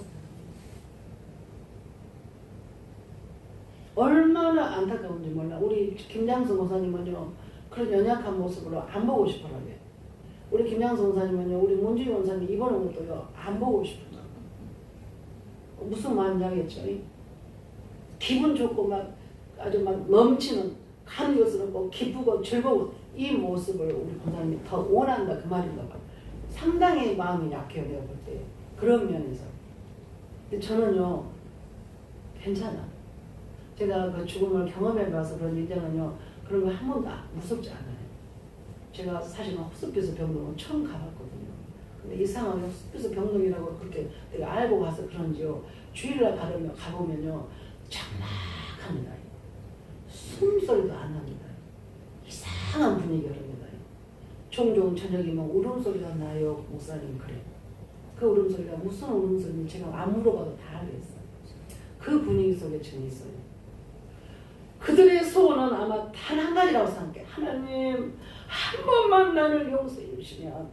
얼마나 안타까운지 몰라. 우리 김장수 목사님은요 그런 연약한 모습으로 안 보고 싶어라고요. 우리 김장수 목사님은요 우리 문주희 목사님 입원한 것도요 안 보고 싶어요. 무슨 마음인지 알겠죠? 기분 좋고 막 아주 막 넘치는 감격스럽고 기쁘고 즐거운 이 모습을 우리 목사님이 더 원한다 그 말인가 봐요. 상당히 마음이 약해요 내가 볼 때. 그런 면에서. 근데 저는요 괜찮아. 제가 그 죽음을 경험해봐서 그런 인정은요 그런 거 한 번도 무섭지 않아요. 제가 사실은 호스피스 병동은 처음 가봤거든요. 근데 이상하게 호스피스 병동이라고 그렇게 내가 알고 가서 그런지요 주일날 가보면요 적막합니다. 숨소리도 안 납니다. 이상한 분위기가 흐릅니다. 종종 저녁이면 울음소리가 나요. 목사님 그래. 그 울음소리가 무슨 울음소리인지 제가 안 물어봐도 다 알겠어요. 그 분위기 속에 저는 있어요. 그들의 소원은 아마 단 한 가지라고 생각해. 하나님 한 번만 나를 용서해 주시면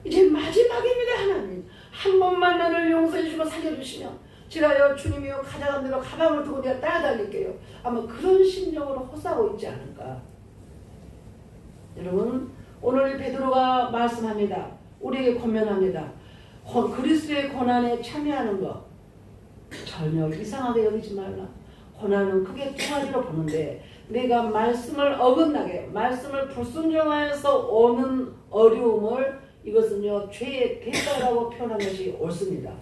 이제 마지막입니다. 하나님 한 번만 나를 용서해 주시고 살려주시면 제가요 주님이요 가져간 대로 가방을 두고 내가 따라다닐게요. 아마 그런 심정으로 호소하고 있지 않을까. 여러분 오늘 베드로가 말씀합니다. 우리에게 권면합니다. 그리스도의 고난에 참여하는 것 전혀 이상하게 여기지 말라. 고난은 크게 두 가지로 보는데 내가 말씀을 어긋나게 말씀을 불순종하여서 오는 어려움을 이것은요 죄의 대가라고 표현한 것이 옳습니다.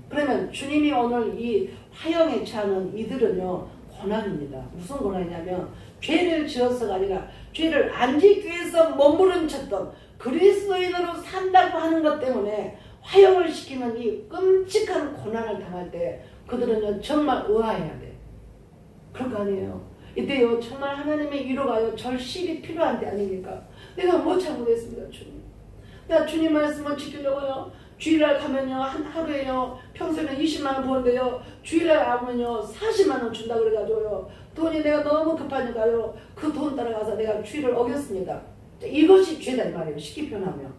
그러면 주님이 오늘 이 화형에 처하는 이들은요 고난입니다. 무슨 고난이냐면 죄를 지어서가 아니라 죄를 안 짓기 위해서 몸부림쳤던 그리스도인으로 산다고 하는 것 때문에 화형을 시키는 이 끔찍한 고난을 당할 때 그들은요 정말 의아해야 돼. 그럴 거 아니에요. 이때요 정말 하나님의 위로가요 절실히 필요한 때 아닙니까? 내가 못 참고겠습니다 주님. 내가 주님 말씀을 지키려고요. 주일날 가면요 하루에요 평소에는 20만 원 버는데요 주일날 가면요 40만 원 준다 그래가지고요 돈이 내가 너무 급하니까요 그 돈 따라가서 내가 주일을 어겼습니다. 이것이 죄다 이 말이에요. 쉽게 표현하면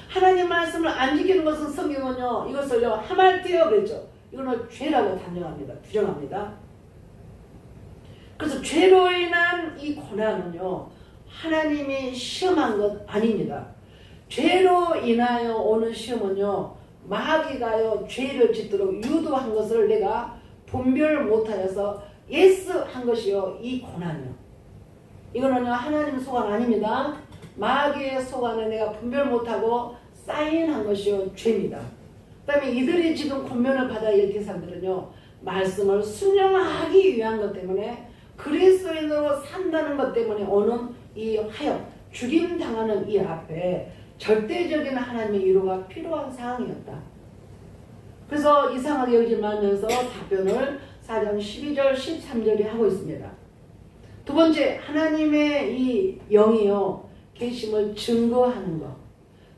하나님 말씀을 안 지키는 것은 성경은요 이것을요 하말티어 그랬죠. 이거는 죄라고 단정합니다. 규정합니다. 그래서 죄로 인한 이 고난은요 하나님이 시험한 것 아닙니다. 죄로 인하여 오는 시험은요 마귀가요 죄를 짓도록 유도한 것을 내가 분별 못하여서 예스 한 것이요 이 고난이요. 이거는요 하나님 소관 아닙니다. 마귀의 소관을 내가 분별 못하고 사인한 것이요 죄입니다. 그 다음에 이들이 지금 권면을 받아야 할 대상들은요 말씀을 순종하기 위한 것 때문에 그리스도인으로 산다는 것 때문에 오는 이 화형 죽임당하는 이 앞에 절대적인 하나님의 위로가 필요한 상황이었다. 그래서 이상하게 여기지 말면서 답변을 4장 12절 13절이 하고 있습니다. 두 번째 하나님의 이 영이요 계심을 증거하는 것.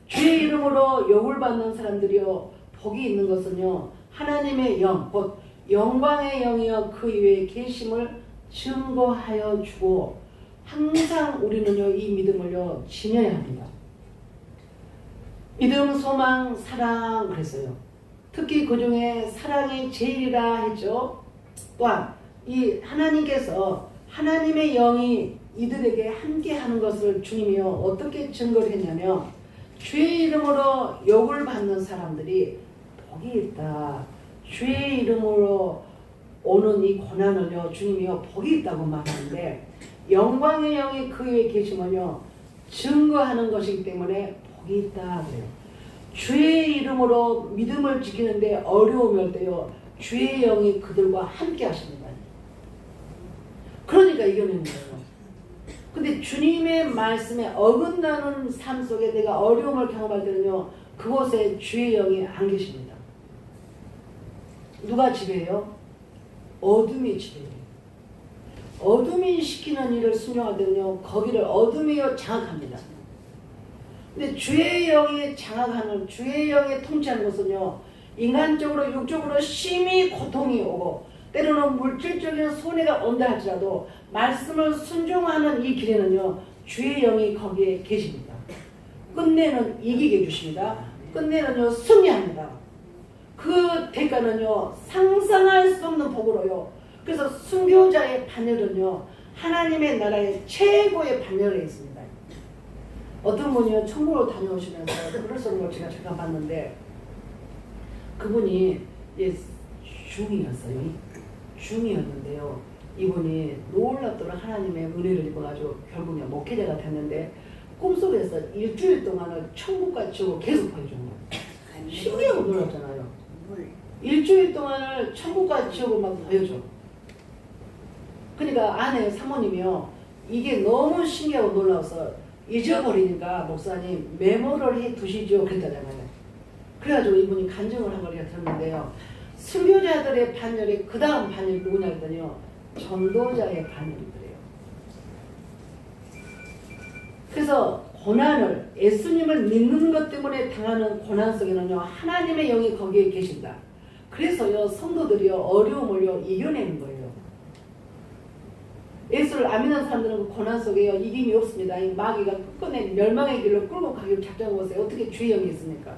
주의 이름으로 욕을 받는 사람들이요 복이 있는 것은요 하나님의 영 곧 영광의 영이요 그 위에 계심을 증거하여 주고 항상 우리는요 이 믿음을요 지녀야 합니다. 믿음, 소망, 사랑 그랬어요. 특히 그 중에 사랑이 제일이라 했죠. 또한 이 하나님께서 하나님의 영이 이들에게 함께하는 것을 주님이요 어떻게 증거를 했냐면 주의 이름으로 욕을 받는 사람들이 복이 있다. 주의 이름으로 오는 이 고난을요 주님이요 복이 있다고 말하는데 영광의 영이 그 위에 계시면요 증거하는 것이기 때문에 복이 있다 그래요. 주의 이름으로 믿음을 지키는데 어려움이 올 때요 주의 영이 그들과 함께 하십니다. 그러니까 이겨내는 거예요. 근데 주님의 말씀에 어긋나는 삶 속에 내가 어려움을 경험할 때는요 그곳에 주의 영이 안 계십니다. 누가 지배해요? 어둠이 지배해요. 어둠이 시키는 일을 순종할 때는요 거기를 어둠이 장악합니다. 근데 주의 영이 장악하는 주의 영이 통치하는 것은요 인간적으로 육적으로 심히 고통이 오고 때로는 물질적인 손해가 온다 할지라도 말씀을 순종하는 이 길에는요 주의 영이 거기에 계십니다. 끝내는 이기게 해주십니다. 끝내는요 승리합니다. 그 대가는요 상상할 수 없는 복으로요. 그래서 순교자의 반열은요 하나님의 나라의 최고의 반열에 있습니다. 어떤 분이요 천국으로 다녀오시면서 글을 쓰는 걸 제가 잠깐 봤는데 그분이 중이었는데요. 이분이 놀랍도록 하나님의 은혜를 입어가지고 결국에 목회자가 됐는데 꿈속에서 일주일 동안을 천국과 지옥을 계속 보여준 거예요. 신기하고 놀랍잖아요. 일주일 동안을 천국과 지옥을 막 보여줘. 그러니까 아내 사모님이요 이게 너무 신기하고 놀라워서 잊어버리니까 목사님 메모를 해 두시죠 그랬다잖아요. 그래가지고 이분이 간증을 한 걸 제가 들었는데요. 순교자들의 반열에 그 다음 반열이 누구냐 했더니요 전도자의 반열이더래요. 그래서 고난을 예수님을 믿는 것 때문에 당하는 고난 속에는요 하나님의 영이 거기에 계신다. 그래서요 성도들이요 어려움을요 이겨내는 거예요. 예수를 안 믿는 사람들은 그 고난 속에요 이김이 없습니다. 이 마귀가 끝끝내 멸망의 길로 끌고 가기를 작정하고 있어요. 어떻게 주의 영이 있습니까?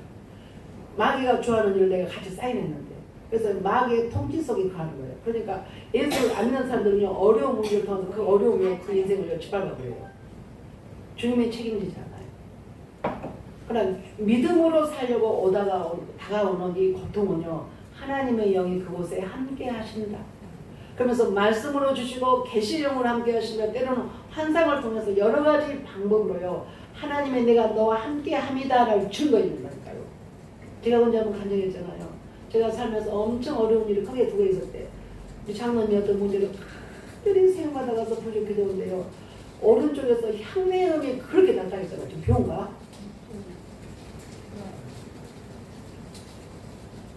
마귀가 좋아하는 일을 내가 같이 사인했는데 그래서 마귀의 통치 속에 가는 거예요. 그러니까 예수를 안 믿는 사람들은요 어려움을 통해서 그 어려움에 그 인생을 짓밟아 버려요. 주님의 책임지지 않아요. 그러나 믿음으로 살려고 다가오는 이 고통은요 하나님의 영이 그곳에 함께 하신다. 그러면서 말씀으로 주시고 계시령으로 함께 하시며 때로는 환상을 통해서 여러 가지 방법으로요 하나님의 내가 너와 함께 함이다라고 증거 있는 거니까요. 제가 언제 한번 간증했잖아요. 제가 살면서 엄청 어려운 일을 크게 두고 있을 때 우리 장로님이 어떤 문제로 특별히 생각받아가서 부족해 되는데요. 오른쪽에서 향내음이 그렇게 나타났잖아요. 좀 병가?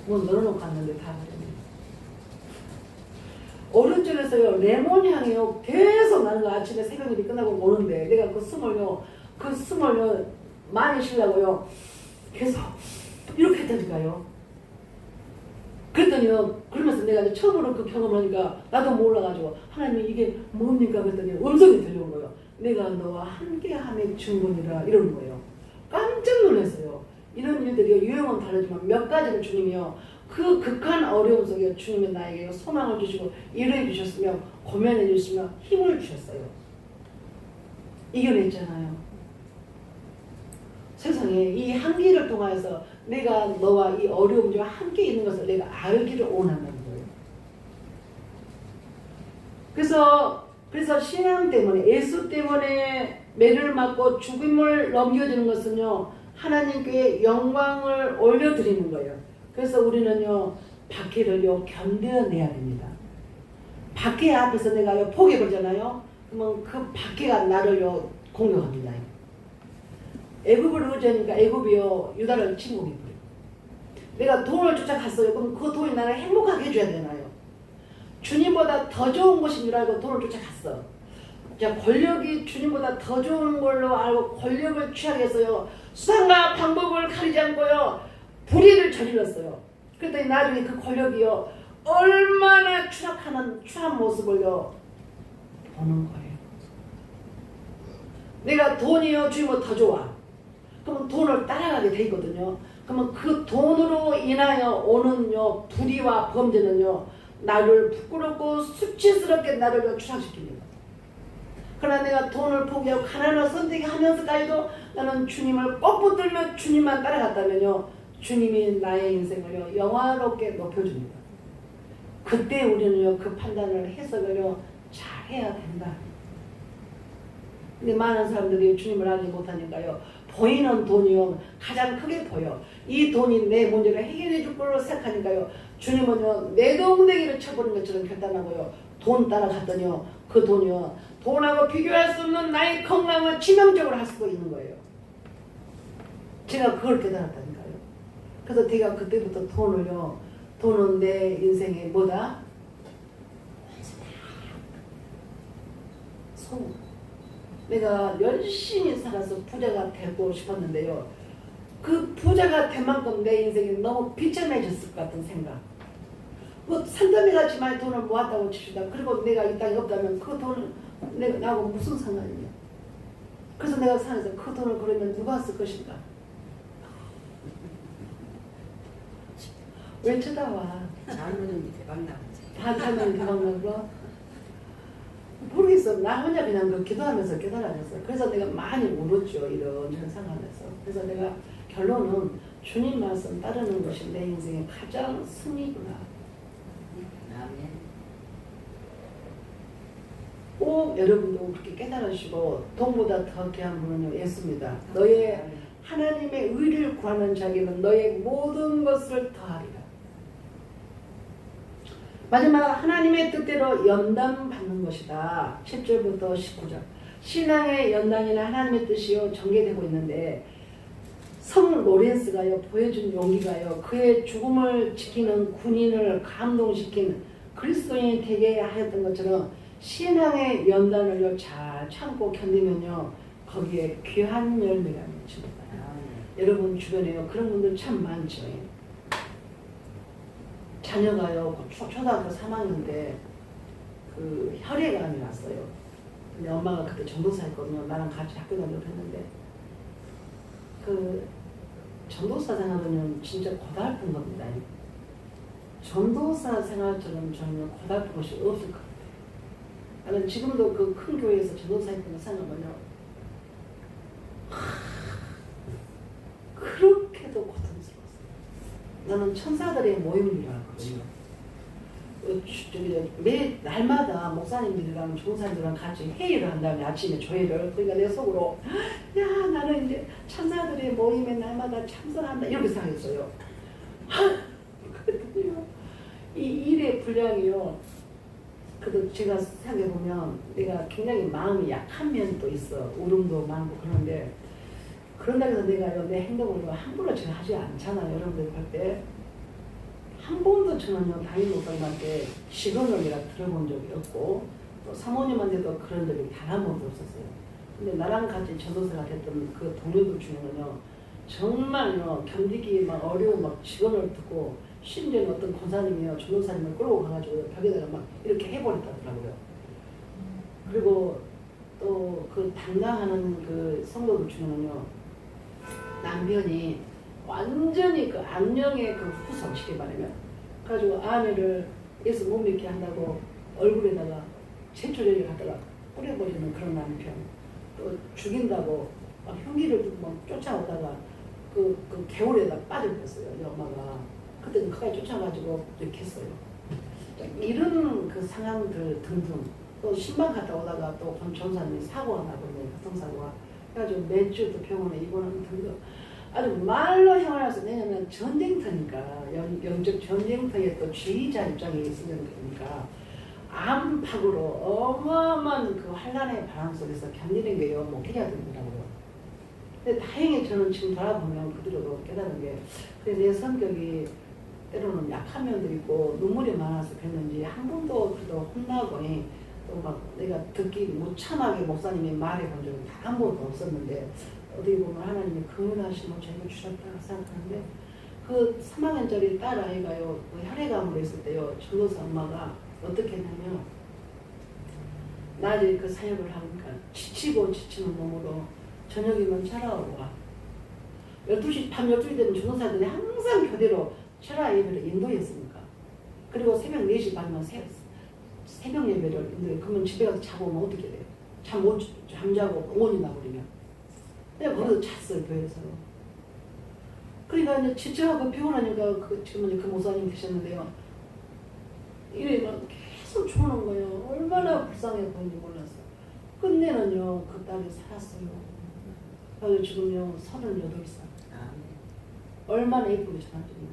뭐 넣어놓고 갔는데 다 그랬네. 오른쪽에서요 레몬 향이요 계속 나는 거 아침에 새벽일이 끝나고 오는데 내가 그 숨을요 많이 쉬려고요 계속 이렇게 했다니까요. 그랬더니요 그러면서 내가 이제 처음으로 그 경험을 하니까 나도 몰라가지고 하나님 이게 뭡니까 그랬더니 음성이 들려온 거예요. 내가 너와 함께함의 증거니라 이러는 거예요. 깜짝 놀랐어요. 이런 일들이 유형은 다르지만 몇 가지를 주님이요 그 극한 어려움 속에 주님이 나에게 소망을 주시고 위로해 주셨으며 고면해 주시며 힘을 주셨어요. 이겨냈잖아요. 세상에 이 한기를 통하여서 내가 너와 이 어려움 중에 함께 있는 것을 내가 알기를 원한다는 거예요. 그래서 신앙 때문에 예수 때문에 매를 맞고 죽음을 넘겨주는 것은요 하나님께 영광을 올려드리는 거예요. 그래서 우리는요 박해를요 견뎌내야 됩니다. 박해 앞에서 내가 포기해보잖아요. 그러면 그 박해가 나를요 공격합니다. 애굽을 의지하니까 애굽이요 유다를 침공해버려요. 내가 돈을 쫓아갔어요. 그럼 그 돈이 나를 행복하게 해줘야 되나요? 주님보다 더 좋은 것인 줄 알고 돈을 쫓아갔어. 자, 권력이 주님보다 더 좋은 걸로 알고 권력을 취하게 해서요 수단과 방법을 가리지 않고요 불의를 저질렀어요. 그랬더니 나중에 그 권력이요 얼마나 추한 모습을요 보는 거예요. 내가 돈이요 주님보다 더 좋아. 그러면 돈을 따라가게 돼 있거든요. 그러면 그 돈으로 인하여 오는요 불의와 범죄는요 나를 부끄럽고 수치스럽게 나를 추락시킵니다. 그러나 내가 돈을 포기하고 가난을 선택하면서까지도 나는 주님을 꼭 붙들며 주님만 따라갔다면요 주님이 나의 인생을요 영화롭게 높여줍니다. 그때 우리는요 그 판단을 해석을요 잘해야 된다. 근데 많은 사람들이 주님을 알지 못하니까요 보이는 돈이요 가장 크게 보여. 이 돈이 내 문제를 해결해 줄 걸로 생각하니까요 주님은요 내 동댕이를 쳐버린 것처럼 결단하고요 돈 따라갔더니요 그 돈이요 돈하고 비교할 수 없는 나의 건강을 치명적으로 할 수도 있는 거예요. 제가 그걸 깨달았다니까요. 그래서 제가 그때부터 돈은 내 인생의 뭐다? 소금. 내가 열심히 살아서 부자가 되고 싶었는데요. 그 부자가 된 만큼 내 인생이 너무 비참해졌을 것 같은 생각. 뭐 산더미 같이 많이 돈을 모았다고 칩시다. 그리고 내가 이 땅에 없다면 그 돈을 나하고 무슨 상관이냐. 그래서 내가 산에서 그 돈을 그러면 누가 쓸 것인가. 왜 쳐다봐? 장로님이 대박나지. 반찬은 대박나고 모르겠어. 나 혼자 그냥 그 기도하면서 깨달아졌어요. 그래서 내가 많이 울었죠. 이런 상황에서. 그래서 내가 결론은 주님 말씀 따르는 것이 내 인생의 가장 승리구나. 아멘. 꼭 여러분도 그렇게 깨달으시고 돈보다 더 귀한 분은요 예수입니다. 너의 하나님의 의를 구하는 자에게는 너의 모든 것을 더하리라. 마지막 하나님의 뜻대로 연단받는 것이다. 10절부터 19절. 신앙의 연단이나 하나님의 뜻이요 전개되고 있는데 성 로렌스가요 보여준 용기가요 그의 죽음을 지키는 군인을 감동시킨 그리스도인이 되게 하였던 것처럼 신앙의 연단을요 잘 참고 견디면요 거기에 귀한 열매가 맺힙니다. 여러분 주변에요 그런 분들 참 많죠. 자녀가요 초등학교 3학년 때 그 혈액암이 왔어요. 근데 엄마가 그때 전도사였거든요. 나랑 같이 학교 다니고 했는데 그 전도사 생활은 진짜 고달픈 겁니다. 전도사 생활처럼 저는 고달픈 것이 없을 것 같아요. 나는 지금도 그 큰 교회에서 전도사 했던 거 생각하면요. 그렇게도 고통스러웠어요. 나는 천사들의 모임인 줄 알거든요. 매 날마다 목사님들이랑 종사님들이랑 같이 회의를 한 다음에 아침에 조회를 그러니까 내 속으로 야 나는 이제 천사들의 모임에 날마다 참석한다 이렇게 생각했어요. 이 일의 분량이요. 그래도 제가 생각해보면 내가 굉장히 마음이 약한 면도 있어. 울음도 많고 그런데 그런다고 해서 내가 내 행동을 함부로 제가 하지 않잖아요. 여러분들 볼 때. 한 번도 저는요 담임 목사님한테 시건을 내가 들어본 적이 없고 또 사모님한테도 그런 적이 단 한 번도 없었어요. 근데 나랑 같이 전도사가 됐던 그 동료들 중에는요 정말요 견디기 막 어려운 막 시건을 듣고 심지어 어떤 권사님이요 전도사님을 끌고 가가지고 벽에다가 막 이렇게 해버렸다더라고요. 그리고 또 그 담당하는 그 성도들 중에는요 남편이 완전히 그 악령의 그 후손 쉽게 말하면 가지고 아내를 예수 못 믿게 한다고 얼굴에다가 세초제를 갖다가 뿌려버리는 그런 남편 또 죽인다고 막 흉기를 들고 막 쫓아오다가 그 개울에다 빠져버렸어요. 엄마가 그때 그까지 쫓아가지고 이렇게 했어요. 이런 그 상황들 등등 또 신방 갔다 오다가 또 전사님이 사고가 나거든요. 교통사고가 그래가지고 매주 또 병원에 입원하는 등등 아주 말로 형을 내냐면 전쟁터니까 영적 전쟁터에 또 지휘자 입장에 있으면 그러니까 안팎으로 어마어마한 그 환란의 바람 속에서 견디는 게요 못해야 되더라고요. 근데 다행히 저는 지금 돌아보면 그대로도 깨달은 게 내 성격이 때로는 약한 면도 있고 눈물이 많아서 그랬는지 한 번도 그래도 혼나고 또 막 내가 듣기 무참하게 목사님이 말해본 적은 단 한 번도 없었는데 어디 보면 하나님이 긍휼하심을 저에게 주셨다고 생각하는데 그 3학년짜리 딸 아이가요 그 혈액암으로 했을 때요 전도사 엄마가 어떻게 했냐면 낮에 그 사역을 하니까 지치고 지치는 몸으로 저녁이면 철학하고 와 12시 밤 12시 되면 전도사들이 항상 교대로 철학 예배를 인도했으니까 그리고 새벽 4시 반이면 새벽 예배를 인도해 그러면 집에 가서 자고 오면 어떻게 돼요? 잠자고 원이 나버리면 내가 거기서 잤어요 교회에서. 그러니까 이제 지쳐하고 피곤하니까 지금 그 목사님 계셨는데요. 이래만 계속 죽는 거예요. 얼마나 불쌍해 보이는지 몰랐어. 끝내는요 그 딸이 살았어요. 그래서 지금요 38살. 얼마나 예쁘게 자랐더니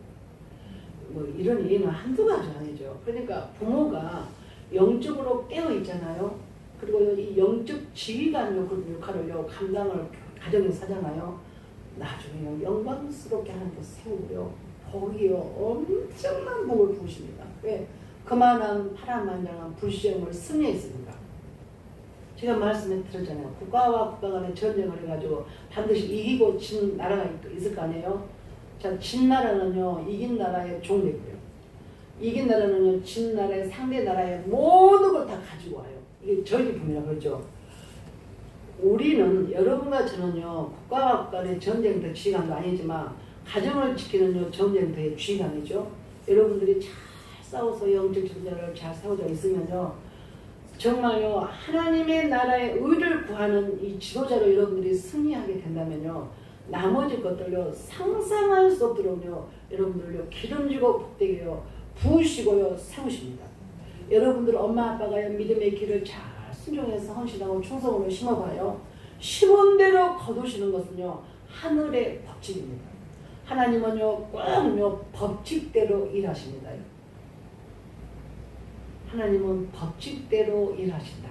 뭐 이런 예는 한두 가지 아니죠. 그러니까 부모가 영적으로 깨어 있잖아요. 그리고 이 영적 지휘관의 그 역할을요 감당을 가정에서 하잖아요. 나중에요 영광스럽게 하나님께 세우고요 복이요 엄청난 복을 부으십니다. 왜? 그만한 파란만장한 불시험을 승리했으니까. 제가 말씀해 드렸잖아요. 국가와 국가 간의 전쟁을 해가지고 반드시 이기고 진 나라가 있을 거 아니에요. 자, 진 나라는요 이긴 나라의 종되고요. 이긴 나라는요 진 나라의 상대 나라의 모든 걸 다 가지고 와요. 이게 전리품이라고 그러죠. 우리는 여러분과 저는요 국가와 국가 간의 전쟁터 지휘관도 아니지만 가정을 지키는 전쟁터의 지휘관이죠. 여러분들이 잘 싸워서 영적 전쟁을 잘 세워져 있으면요 정말요 하나님의 나라의 의를 구하는 이 지도자로 여러분들이 승리하게 된다면요 나머지 것들요 상상할 수 없도록요 여러분들요 기름지고 복되게요 부으시고요 세우십니다. 여러분들 엄마 아빠가요 믿음의 길을 잘 순종해서 헌신하고 충성으로 심어봐요. 심은 대로 거두시는 것은요 하늘의 법칙입니다. 하나님은요 꼭요 법칙대로 일하십니다. 하나님은 법칙대로 일하신다.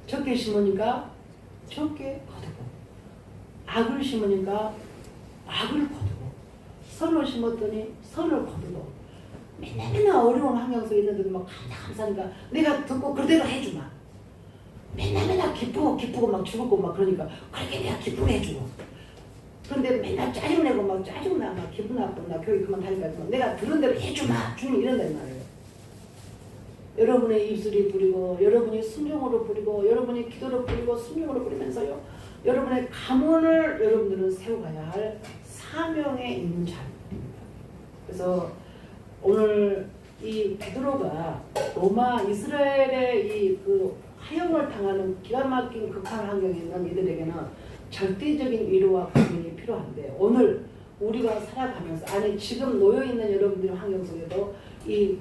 적게 심으니까 적게 거두고 악을 심으니까 악을 거두고 선을 심었더니 선을 거두고 맨날 어려운 환경 속에 있는데도 막 감사하니까 내가 듣고 그대로 해주마. 맨날 기쁘고 막 죽었고 막 그러니까 그렇게 내가 기쁘게 해주고. 그런데 맨날 짜증내고 막 짜증나 막 기분 나쁘고 나 교회 그만 다니까 내가 들은 대로 해주마 주님 이런단 말이에요. 여러분의 입술이 부리고 여러분이 순종으로 부리고 여러분이 기도로 부리고 순종으로 부리면서요. 여러분의 가문을 여러분들은 세워가야 할 사명에 있는 자입니다. 그래서 오늘 이 베드로가 로마 이스라엘의 이 그 화형을 당하는 기가 막힌 극한 환경에 있는 이들에게는 절대적인 위로와 고민이 필요한데 오늘 우리가 살아가면서 아니 지금 놓여 있는 여러분들의 환경 속에도 이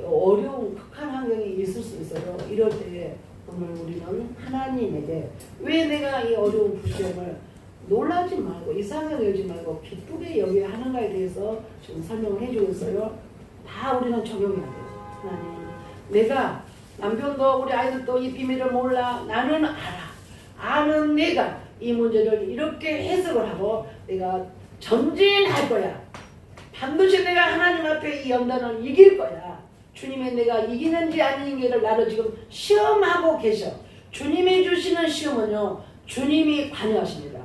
어려운 극한 환경이 있을 수 있어요. 이럴 때 오늘 우리는 하나님에게 왜 내가 이 어려운 불시험을 놀라지 말고 이상하게 여기지 말고 기쁘게 여겨야 하는가에 대해서 지금 설명을 해주고 있어요. 다 우리는 적용해야 돼요. 하나님, 내가 남편도 우리 아이들도 이 비밀을 몰라. 나는 알아. 아는 내가 이 문제를 이렇게 해석을 하고 내가 전진할 거야. 반드시 내가 하나님 앞에 이 연단을 이길 거야. 주님의 내가 이기는지 아닌지를 나를 지금 시험하고 계셔. 주님이 주시는 시험은요. 주님이 관여하십니다.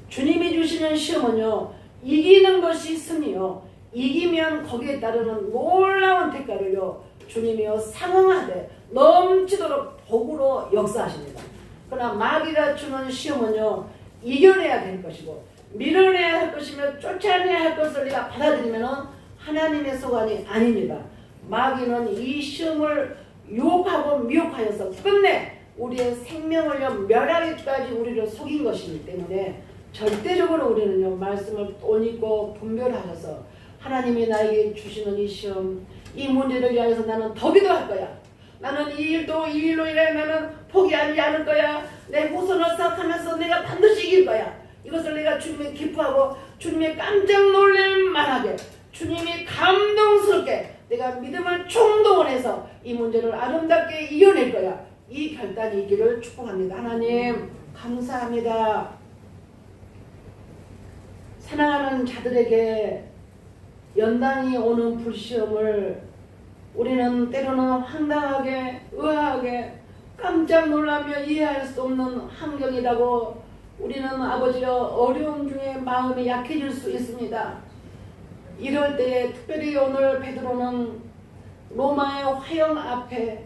주님이 주시는 시험은요. 이기는 것이 승리요. 이기면 거기에 따르는 놀라운 대가를요. 주님이요. 상응하되 넘치도록 복으로 역사하십니다. 그러나 마귀가 주는 시험은요. 이겨내야 될 것이고 밀어내야 할 것이며 쫓아내야 할 것을 내가 받아들이면 하나님의 소관이 아닙니다. 마귀는 이 시험을 유혹하고 미혹하여서 끝내 우리의 생명을 멸하기까지 우리를 속인 것이기 때문에 절대적으로 우리는요 말씀을 똠있고 분별하셔서 하나님이 나에게 주시는 이 시험 이 문제를 위하여서 나는 더 기도할 거야. 나는 이 일도 이 일로 인해 나는 포기하지 않을 거야. 내 후손을 생각하면서 내가 반드시 이길 거야. 이것을 내가 주님의 기뻐하고 주님의 깜짝 놀랄 만하게 주님이 감동스럽게 내가 믿음을 총동원 해서 이 문제를 아름답게 이겨낼 거야. 이 결단이 있기를 축복합니다. 하나님 감사합니다. 사랑하는 자들에게 연단이 오는 불시험을 우리는 때로는 황당하게 의아하게 깜짝 놀라며 이해할 수 없는 환경이라고 우리는 아버지여 어려움 중에 마음이 약해질 수 있습니다. 이럴 때에 특별히 오늘 베드로는 로마의 화형 앞에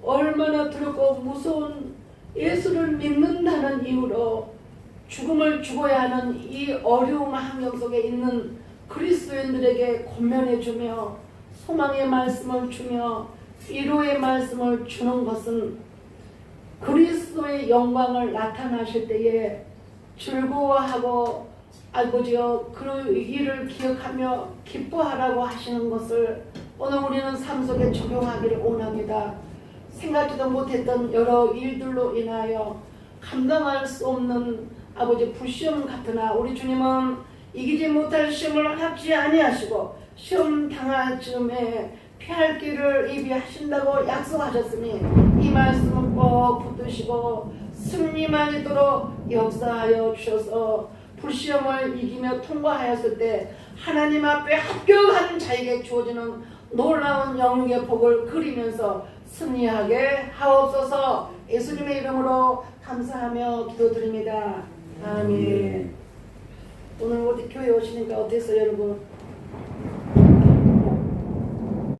얼마나 두렵고 무서운 예수를 믿는다는 이유로 죽음을 죽어야 하는 이 어려운 환경 속에 있는 그리스도인들에게 권면해주며 소망의 말씀을 주며 위로의 말씀을 주는 것은 그리스도의 영광을 나타나실 때에 즐거워하고 아버지여 그 일을 기억하며 기뻐하라고 하시는 것을 오늘 우리는 삶 속에 적용하기를 원합니다. 생각지도 못했던 여러 일들로 인하여 감당할 수 없는 아버지 불시험 같으나 우리 주님은 이기지 못할 시험을 합지 아니하시고 시험 당할 즈음에 피할 길을 예비하신다고 약속하셨으니 이 말씀을 꼭 붙드시고 승리만 있도록 역사하여 주셔서 불시험을 이기며 통과하였을 때 하나님 앞에 합격한 자에게 주어지는 놀라운 영육의 복을 그리면서 승리하게 하옵소서. 예수님의 이름으로 감사하며 기도드립니다. 아멘. 오늘 어디 교회 오시니까 어땠어요 여러분?